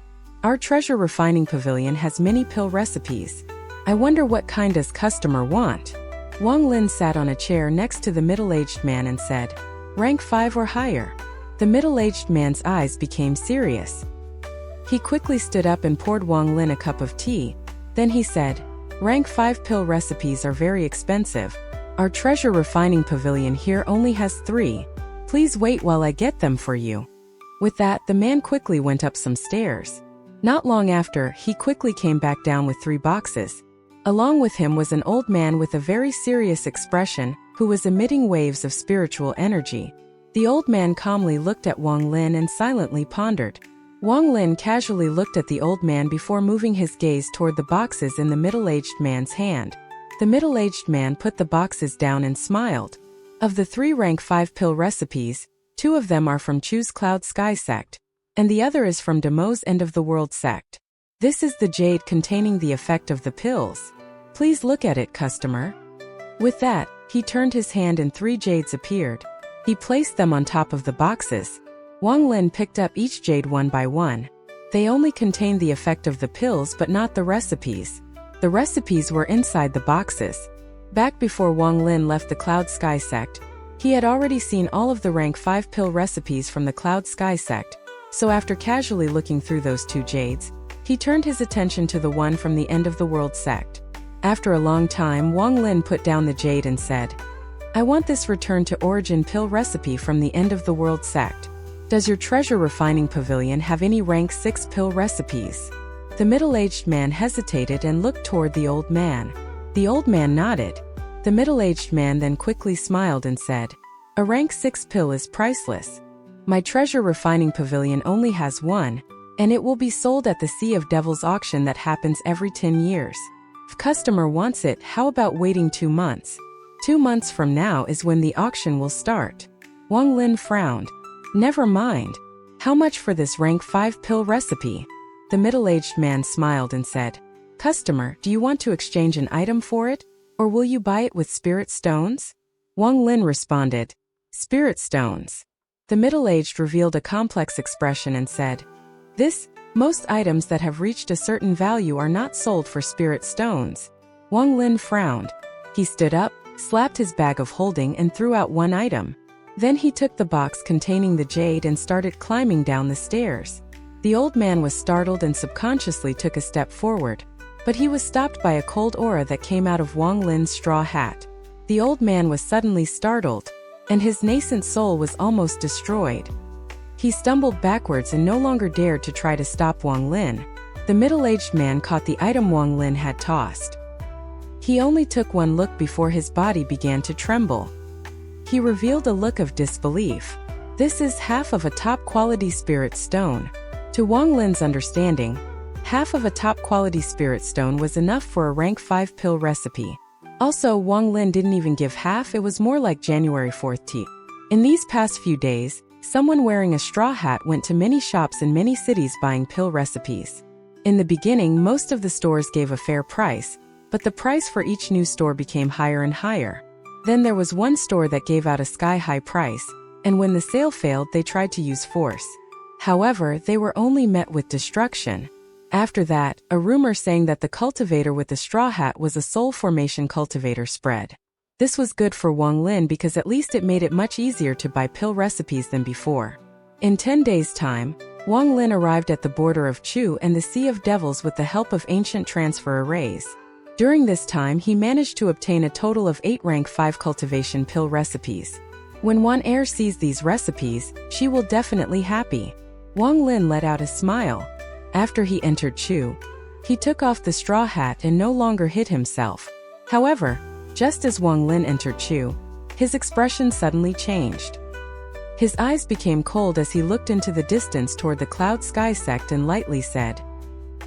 "Our treasure refining pavilion has many pill recipes. I wonder what kind does customer want?" Wang Lin sat on a chair next to the middle-aged man and said, "Rank 5 or higher." The middle-aged man's eyes became serious. He quickly stood up and poured Wang Lin a cup of tea. Then he said, "Rank 5 pill recipes are very expensive. Our treasure refining pavilion here only has 3. Please wait while I get them for you." With that, the man quickly went up some stairs. Not long after, he quickly came back down with 3 boxes. Along with him was an old man with a very serious expression, who was emitting waves of spiritual energy. The old man calmly looked at Wang Lin and silently pondered. Wang Lin casually looked at the old man before moving his gaze toward the boxes in the middle-aged man's hand. The middle-aged man put the boxes down and smiled. Of the 3 rank 5 pill recipes, 2 of them are from Chu's Cloud Sky sect, and the other is from Demo's End of the World sect. This is the jade containing the effect of the pills. Please look at it, customer. With that, he turned his hand and 3 jades appeared. He placed them on top of the boxes. Wang Lin picked up each jade one by one. They only contained the effect of the pills but not the recipes. The recipes were inside the boxes. Back before Wang Lin left the Cloud Sky sect, he had already seen all of the rank 5 pill recipes from the Cloud Sky sect, so after casually looking through those 2 jades, he turned his attention to the one from the End of the World sect. After a long time, Wang Lin put down the jade and said, "I want this return to origin pill recipe from the End of the World sect. Does your treasure refining pavilion have any rank 6 pill recipes?" The middle-aged man hesitated and looked toward the old man. The old man nodded. The middle-aged man then quickly smiled and said, "A rank 6 pill is priceless. My treasure refining pavilion only has 1, and it will be sold at the Sea of Devils auction that happens every 10 years. If customer wants it, how about waiting 2 months? 2 months from now is when the auction will start." Wang Lin frowned. "Never mind. How much for this rank 5 pill recipe?" The middle-aged man smiled and said, "Customer, do you want to exchange an item for it, or will you buy it with spirit stones?" Wang Lin responded, "Spirit stones." The middle-aged revealed a complex expression and said, Most items that have reached a certain value are not sold for spirit stones." Wang Lin frowned. He stood up, slapped his bag of holding and threw out 1 item. Then he took the box containing the jade and started climbing down the stairs. The old man was startled and subconsciously took a step forward, but he was stopped by a cold aura that came out of Wang Lin's straw hat. The old man was suddenly startled, and his nascent soul was almost destroyed. He stumbled backwards and no longer dared to try to stop Wang Lin. The middle-aged man caught the item Wang Lin had tossed. He only took 1 look before his body began to tremble. He revealed a look of disbelief. "This is half of a top-quality spirit stone." To Wang Lin's understanding, Half of a top-quality spirit stone was enough for a rank 5 pill recipe. Also, Wang Lin didn't even give half, it was more like January 4th tea. In these past few days, someone wearing a straw hat went to many shops in many cities buying pill recipes. In the beginning, most of the stores gave a fair price, but the price for each new store became higher and higher. Then there was one store that gave out a sky-high price, and when the sale failed, they tried to use force. However, they were only met with destruction. After that, a rumor saying that the cultivator with the straw hat was a soul formation cultivator spread. This was good for Wang Lin because at least it made it much easier to buy pill recipes than before. In 10 days' time, Wang Lin arrived at the border of Chu and the Sea of Devils with the help of ancient transfer arrays. During this time, he managed to obtain a total of 8 rank 5 cultivation pill recipes. When Wan Er sees these recipes, she will definitely happy. Wang Lin let out a smile. After he entered Chu, he took off the straw hat and no longer hid himself. However, just as Wang Lin entered Chu, his expression suddenly changed. His eyes became cold as he looked into the distance toward the Cloud Sky sect and lightly said,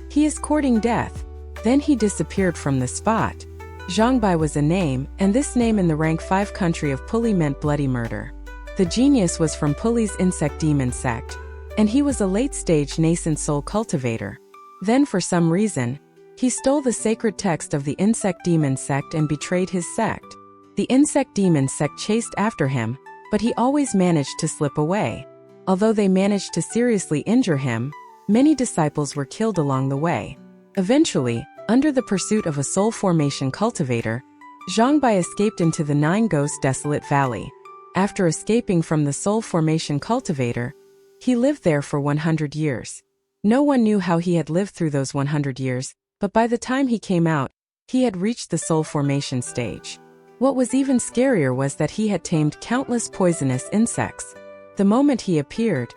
"He is courting death." Then he disappeared from the spot. Zhangbai was a name, and this name in the rank 5 country of Puli meant bloody murder. The genius was from Puli's insect demon sect, and he was a late-stage nascent soul cultivator. Then for some reason, he stole the sacred text of the insect demon sect and betrayed his sect. The insect demon sect chased after him, but he always managed to slip away. Although they managed to seriously injure him, many disciples were killed along the way. Eventually, under the pursuit of a soul formation cultivator, Zhangbai escaped into the Nine Ghosts Desolate Valley. After escaping from the soul formation cultivator, he lived there for 100 years. No one knew how he had lived through those 100 years, but by the time he came out, he had reached the soul formation stage. What was even scarier was that he had tamed countless poisonous insects. The moment he appeared,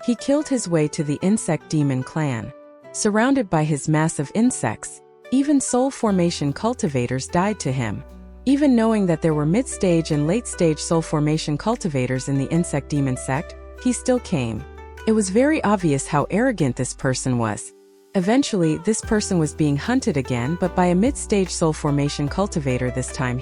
he killed his way to the insect demon clan. Surrounded by his massive insects, even soul formation cultivators died to him. Even knowing that there were mid-stage and late-stage soul formation cultivators in the insect demon sect, he still came. It was very obvious how arrogant this person was. Eventually, this person was being hunted again, but by a mid-stage soul formation cultivator this time.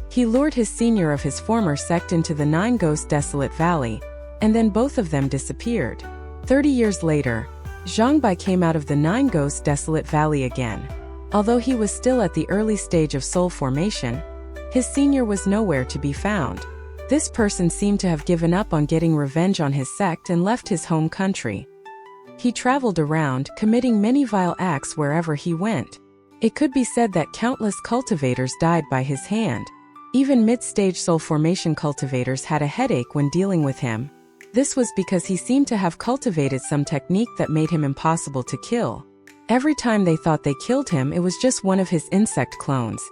He lured his senior of his former sect into the Nine Ghosts Desolate Valley, and then both of them disappeared. 30 years later, Zhangbai came out of the Nine Ghosts Desolate Valley again. Although he was still at the early stage of soul formation, his senior was nowhere to be found. This person seemed to have given up on getting revenge on his sect and left his home country. He traveled around, committing many vile acts wherever he went. It could be said that countless cultivators died by his hand. Even mid-stage soul formation cultivators had a headache when dealing with him. This was because he seemed to have cultivated some technique that made him impossible to kill. Every time they thought they killed him, it was just one of his insect clones.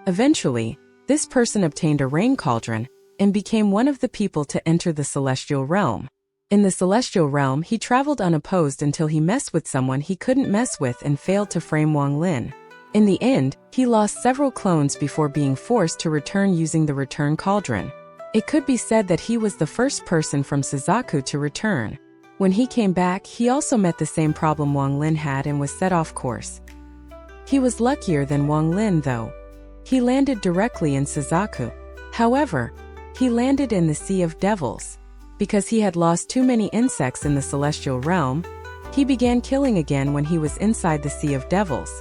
Eventually, this person obtained a rain cauldron and became one of the people to enter the celestial realm. In the celestial realm, he traveled unopposed until he messed with someone he couldn't mess with and failed to frame Wang Lin. In the end, he lost several clones before being forced to return using the return cauldron. It could be said that he was the first person from Suzaku to return. When he came back, he also met the same problem Wang Lin had and was set off course. He was luckier than Wang Lin though. He landed directly in Suzaku. However, he landed in the Sea of Devils. Because he had lost too many insects in the celestial realm, he began killing again when he was inside the Sea of Devils.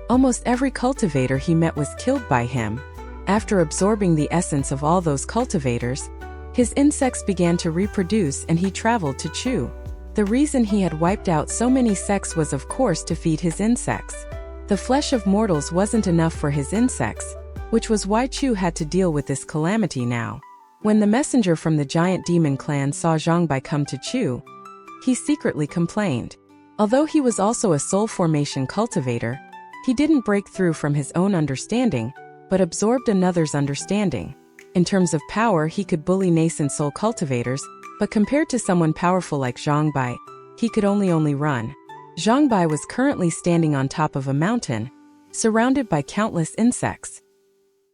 Almost every cultivator he met was killed by him. After absorbing the essence of all those cultivators, his insects began to reproduce and he traveled to Chu. The reason he had wiped out so many sects was of course to feed his insects. The flesh of mortals wasn't enough for his insects, which was why Chu had to deal with this calamity now. When the messenger from the giant demon clan saw Zhangbai come to Chu, he secretly complained. Although he was also a soul formation cultivator, he didn't break through from his own understanding, but absorbed another's understanding. In terms of power, he could bully nascent soul cultivators, but compared to someone powerful like Zhangbai, he could only run. Zhangbai was currently standing on top of a mountain, surrounded by countless insects.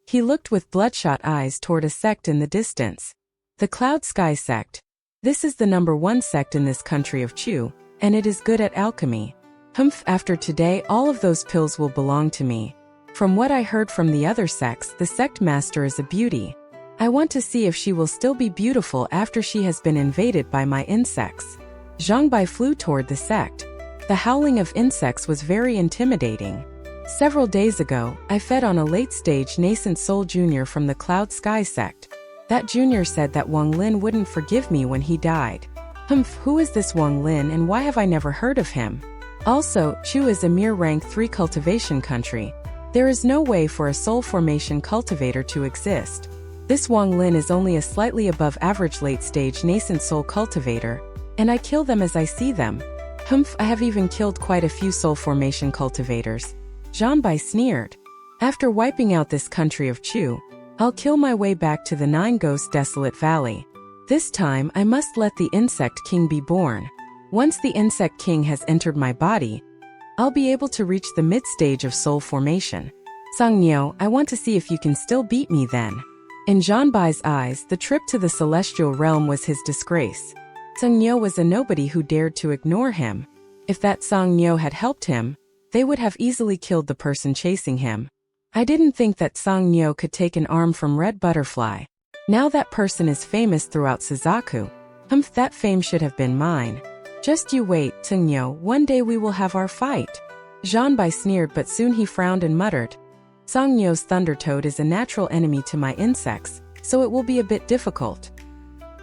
He looked with bloodshot eyes toward a sect in the distance. The Cloud Sky sect. This is the #1 sect in this country of Chu, and it is good at alchemy. Humph, after today all of those pills will belong to me. From what I heard from the other sects, the sect master is a beauty. I want to see if she will still be beautiful after she has been invaded by my insects. Zhang Bai flew toward the sect. The howling of insects was very intimidating. Several days ago, I fed on a late-stage nascent soul junior from the Cloud Sky sect. That junior said that Wang Lin wouldn't forgive me when he died. Humph, who is this Wang Lin and why have I never heard of him? Also, Chu is a mere rank 3 cultivation country. There is no way for a soul formation cultivator to exist. This Wang Lin is only a slightly above average late-stage nascent soul cultivator, and I kill them as I see them. Humph, I have even killed quite a few soul formation cultivators. Zhang Bai sneered. After wiping out this country of Chu, I'll kill my way back to the 9 Ghost Desolate Valley. This time, I must let the Insect King be born. Once the Insect King has entered my body, I'll be able to reach the mid-stage of soul formation. Sang Niu, I want to see if you can still beat me then. In Zhang Bai's eyes, the trip to the celestial realm was his disgrace. Sang Niu was a nobody who dared to ignore him. If that Sang Niu had helped him, they would have easily killed the person chasing him. I didn't think that Sang Niu could take an arm from Red Butterfly. Now that person is famous throughout Suzaku. Humph, that fame should have been mine. Just you wait, Sang Niu, one day we will have our fight. Zhang Bai sneered, but soon he frowned and muttered. Sang Niu's Thunder Toad is a natural enemy to my insects, so it will be a bit difficult.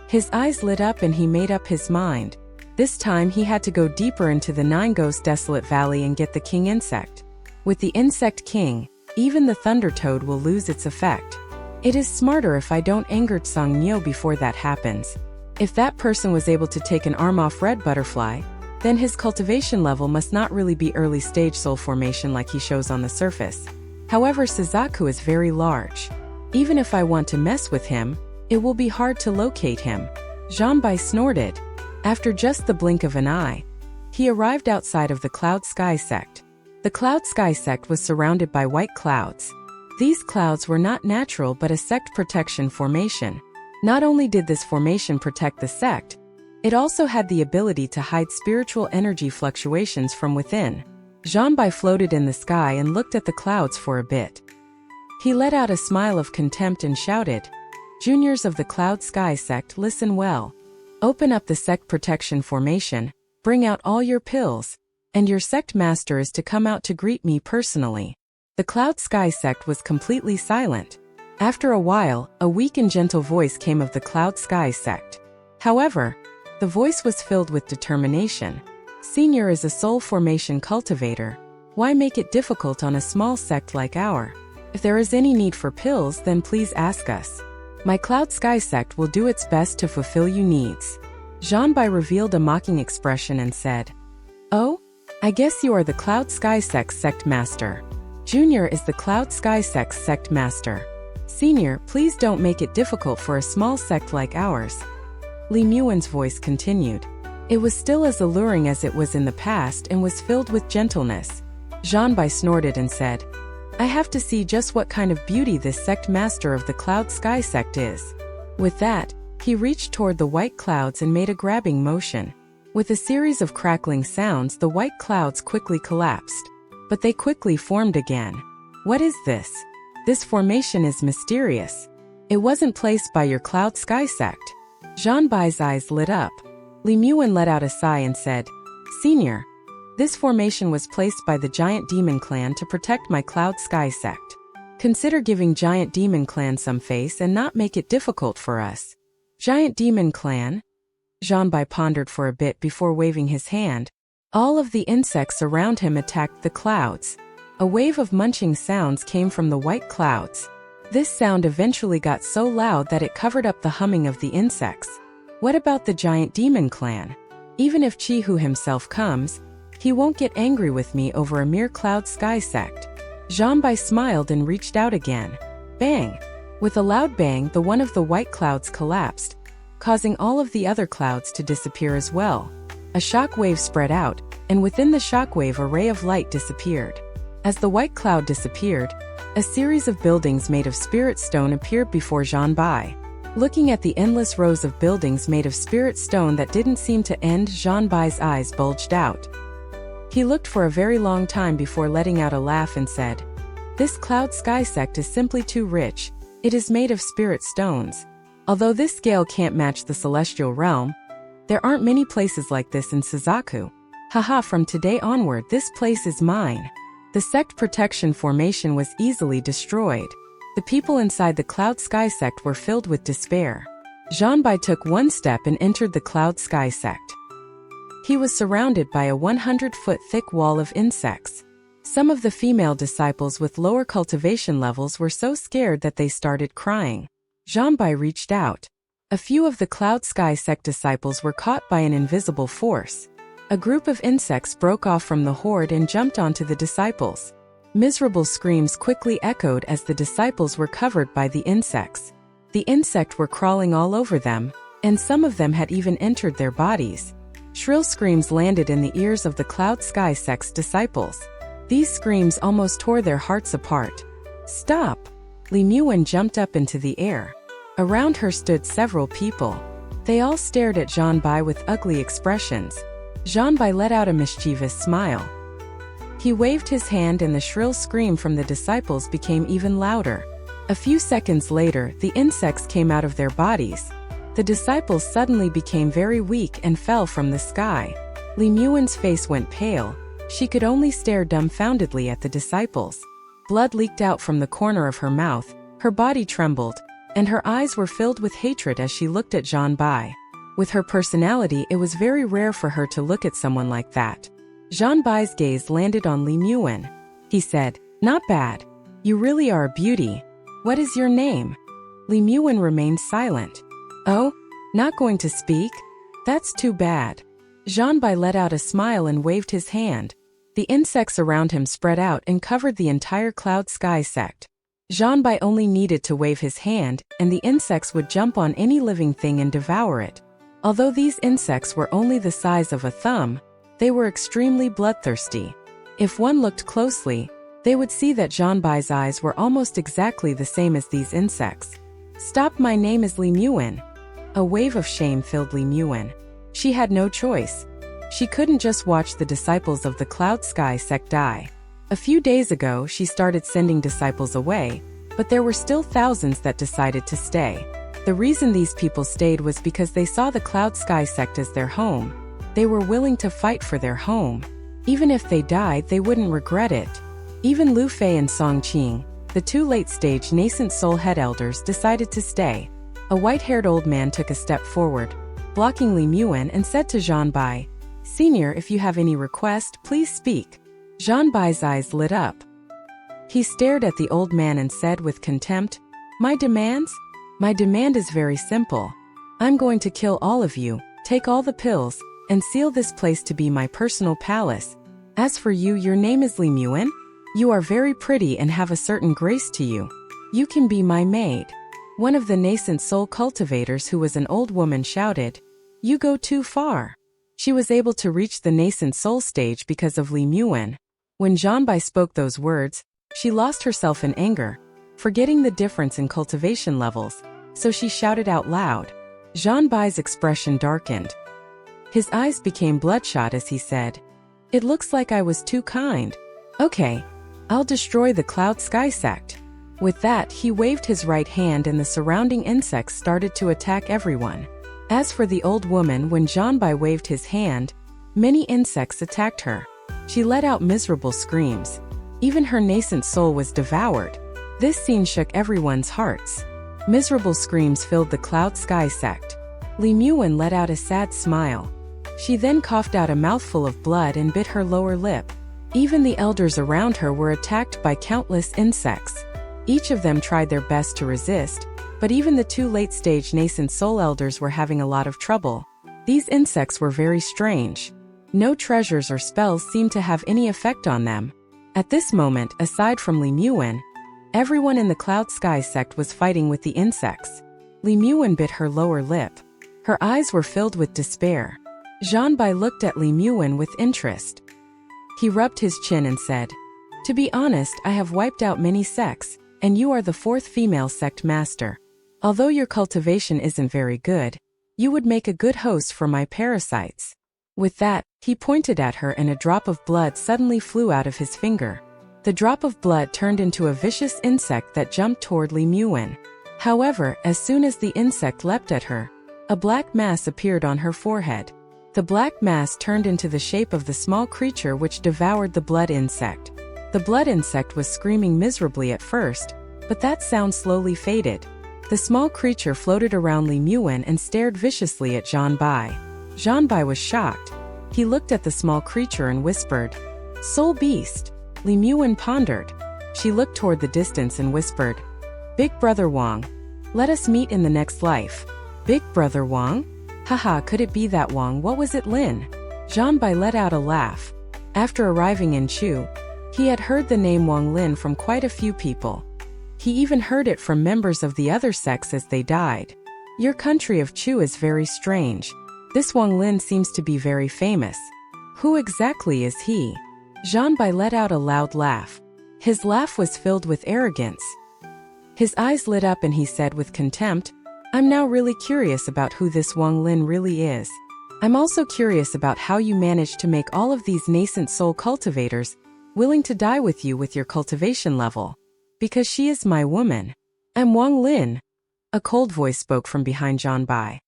His eyes lit up and he made up his mind. This time he had to go deeper into the 9 Ghost Desolate Valley and get the King Insect. With the Insect King, even the Thunder Toad will lose its effect. It is smarter if I don't anger Sang Niu before that happens. If that person was able to take an arm off Red Butterfly, then his cultivation level must not really be early stage soul formation like he shows on the surface. However, Suzaku is very large. Even if I want to mess with him, it will be hard to locate him. Zhang Bai snorted. After just the blink of an eye, he arrived outside of the Cloud Sky sect. The Cloud Sky sect was surrounded by white clouds. These clouds were not natural but a sect protection formation. Not only did this formation protect the sect, it also had the ability to hide spiritual energy fluctuations from within. Zhang Bai floated in the sky and looked at the clouds for a bit. He let out a smile of contempt and shouted, "Juniors of the Cloud Sky sect, listen well. Open up the sect protection formation, bring out all your pills, and your sect master is to come out to greet me personally." The Cloud Sky sect was completely silent. After a while, a weak and gentle voice came of the Cloud Sky sect. However, the voice was filled with determination. "Senior is a soul formation cultivator. Why make it difficult on a small sect like our? If there is any need for pills, then please ask us. My Cloud Sky sect will do its best to fulfill your needs." Zhang Bai revealed a mocking expression and said, "Oh? I guess you are the Cloud Sky sect's sect master. Junior is the Cloud Sky sect's sect master. Senior, please don't make it difficult for a small sect like ours." Li Muan's voice continued. It was still as alluring as it was in the past and was filled with gentleness. Zhang Bai snorted and said, "I have to see just what kind of beauty this sect master of the Cloud Sky sect is." With that, he reached toward the white clouds and made a grabbing motion. With a series of crackling sounds, the white clouds quickly collapsed. But they quickly formed again. What is this? This formation is mysterious. It wasn't placed by your Cloud Sky sect. Zhang Bai's eyes lit up. Li Muan let out a sigh and said, "Senior, this formation was placed by the Giant Demon Clan to protect my Cloud Sky sect. Consider giving Giant Demon Clan some face and not make it difficult for us." Giant Demon Clan? Zhang Bai pondered for a bit before waving his hand. All of the insects around him attacked the clouds. A wave of munching sounds came from the white clouds. This sound eventually got so loud that it covered up the humming of the insects. What about the Giant Demon Clan? Even if Chihu himself comes, he won't get angry with me over a mere Cloud Sky sect. Zhang Bai smiled and reached out again. Bang! With a loud bang, the one of the white clouds collapsed, causing all of the other clouds to disappear as well. A shock wave spread out, and within the shock wave a ray of light disappeared. As the white cloud disappeared, a series of buildings made of spirit stone appeared before Zhang Bai. Looking at the endless rows of buildings made of spirit stone that didn't seem to end, Zhang Bai's eyes bulged out. He looked for a very long time before letting out a laugh and said, "This Cloud Sky sect is simply too rich. It is made of spirit stones. Although this scale can't match the celestial realm, there aren't many places like this in Suzaku. Haha, from today onward this place is mine." The sect protection formation was easily destroyed. The people inside the Cloud Sky sect were filled with despair. Zhanbai took one step and entered the Cloud Sky sect. He was surrounded by a 100-foot thick wall of insects. Some of the female disciples with lower cultivation levels were so scared that they started crying. Zhanbai reached out. A few of the Cloud Sky sect disciples were caught by an invisible force. A group of insects broke off from the horde and jumped onto the disciples. Miserable screams quickly echoed as the disciples were covered by the insects. The insects were crawling all over them, and some of them had even entered their bodies. Shrill screams landed in the ears of the Cloud Sky sect's disciples. These screams almost tore their hearts apart. "Stop!" Li Muwen jumped up into the air. Around her stood several people. They all stared at Zhanbai with ugly expressions. Zhanbai let out a mischievous smile. He waved his hand and the shrill scream from the disciples became even louder. A few seconds later, the insects came out of their bodies. The disciples suddenly became very weak and fell from the sky. Li Muwen's face went pale. She could only stare dumbfoundedly at the disciples. Blood leaked out from the corner of her mouth, her body trembled, and her eyes were filled with hatred as she looked at Zhanbai. With her personality, it was very rare for her to look at someone like that. Zhanbai's gaze landed on Li Muwen. He said, "Not bad. You really are a beauty. What is your name?" Li Muwen remained silent. "Oh? Not going to speak? That's too bad." Zhanbai let out a smile and waved his hand. The insects around him spread out and covered the entire Cloud Sky sect. Zhanbai only needed to wave his hand, and the insects would jump on any living thing and devour it. Although these insects were only the size of a thumb, they were extremely bloodthirsty. If one looked closely, they would see that Zhanbai's eyes were almost exactly the same as these insects. "Stop, my name is Li Muwen." A wave of shame filled Li Muwen. She had no choice. She couldn't just watch the disciples of the Cloud Sky sect die. A few days ago, she started sending disciples away, but there were still thousands that decided to stay. The reason these people stayed was because they saw the Cloud Sky sect as their home. They were willing to fight for their home. Even if they died, they wouldn't regret it. Even Lu Fei and Song Qing, the two late-stage nascent soul head elders, decided to stay. A white-haired old man took a step forward, blocking Li Muwen, and said to Zhanbai, "Senior, if you have any request, please speak." Zhanbai's eyes lit up. He stared at the old man and said with contempt, "My demands? My demand is very simple. I'm going to kill all of you, take all the pills, and seal this place to be my personal palace. As for you, your name is Li Muwen? You are very pretty and have a certain grace to you. You can be my maid." One of the nascent soul cultivators, who was an old woman, shouted, "You go too far." She was able to reach the nascent soul stage because of Li Muwen. When Zhanbai spoke those words, she lost herself in anger, forgetting the difference in cultivation levels, so she shouted out loud. Zhanbai's expression darkened. His eyes became bloodshot as he said, "It looks like I was too kind. Okay, I'll destroy the Cloud Sky sect." With that, he waved his right hand and the surrounding insects started to attack everyone. As for the old woman, when Zhanbai waved his hand, many insects attacked her. She let out miserable screams. Even her nascent soul was devoured. This scene shook everyone's hearts. Miserable screams filled the Cloud Sky sect. Li Muwen let out a sad smile. She then coughed out a mouthful of blood and bit her lower lip. Even the elders around her were attacked by countless insects. Each of them tried their best to resist, but even the two late-stage nascent soul elders were having a lot of trouble. These insects were very strange. No treasures or spells seemed to have any effect on them. At this moment, aside from Li Muwen, everyone in the Cloud Sky sect was fighting with the insects. Li Muwen bit her lower lip. Her eyes were filled with despair. Zhanbai looked at Li Muwen with interest. He rubbed his chin and said, "To be honest, I have wiped out many sects, and you are the fourth female sect master. Although your cultivation isn't very good, you would make a good host for my parasites." With that, He pointed at her and a drop of blood suddenly flew out of his finger. The drop of blood turned into a vicious insect that jumped toward Li Muwen. However, as soon as the insect leapt at her, a black mass appeared on her forehead. The black mass turned into the shape of the small creature which devoured the blood insect. The blood insect was screaming miserably at first, but that sound slowly faded. The small creature floated around Li Muwen and stared viciously at Zhanbai. Zhanbai was shocked. He looked at the small creature and whispered, "Soul beast." Li Muwen pondered. She looked toward the distance and whispered, "Big brother Wang, let us meet in the next life." Big brother Wang? Haha, could it be that Wang? What was it, Lin? Zhanbai let out a laugh. After arriving in Chu, he had heard the name Wang Lin from quite a few people. He even heard it from members of the other sects as they died. Your country of Chu is very strange. This Wang Lin seems to be very famous. Who exactly is he? Zhanbai let out a loud laugh. His laugh was filled with arrogance. His eyes lit up and he said with contempt, "I'm now really curious about who this Wang Lin really is. I'm also curious about how you managed to make all of these nascent soul cultivators willing to die with you with your cultivation level. Because she is my woman. I'm Wang Lin." A cold voice spoke from behind Zhanbai.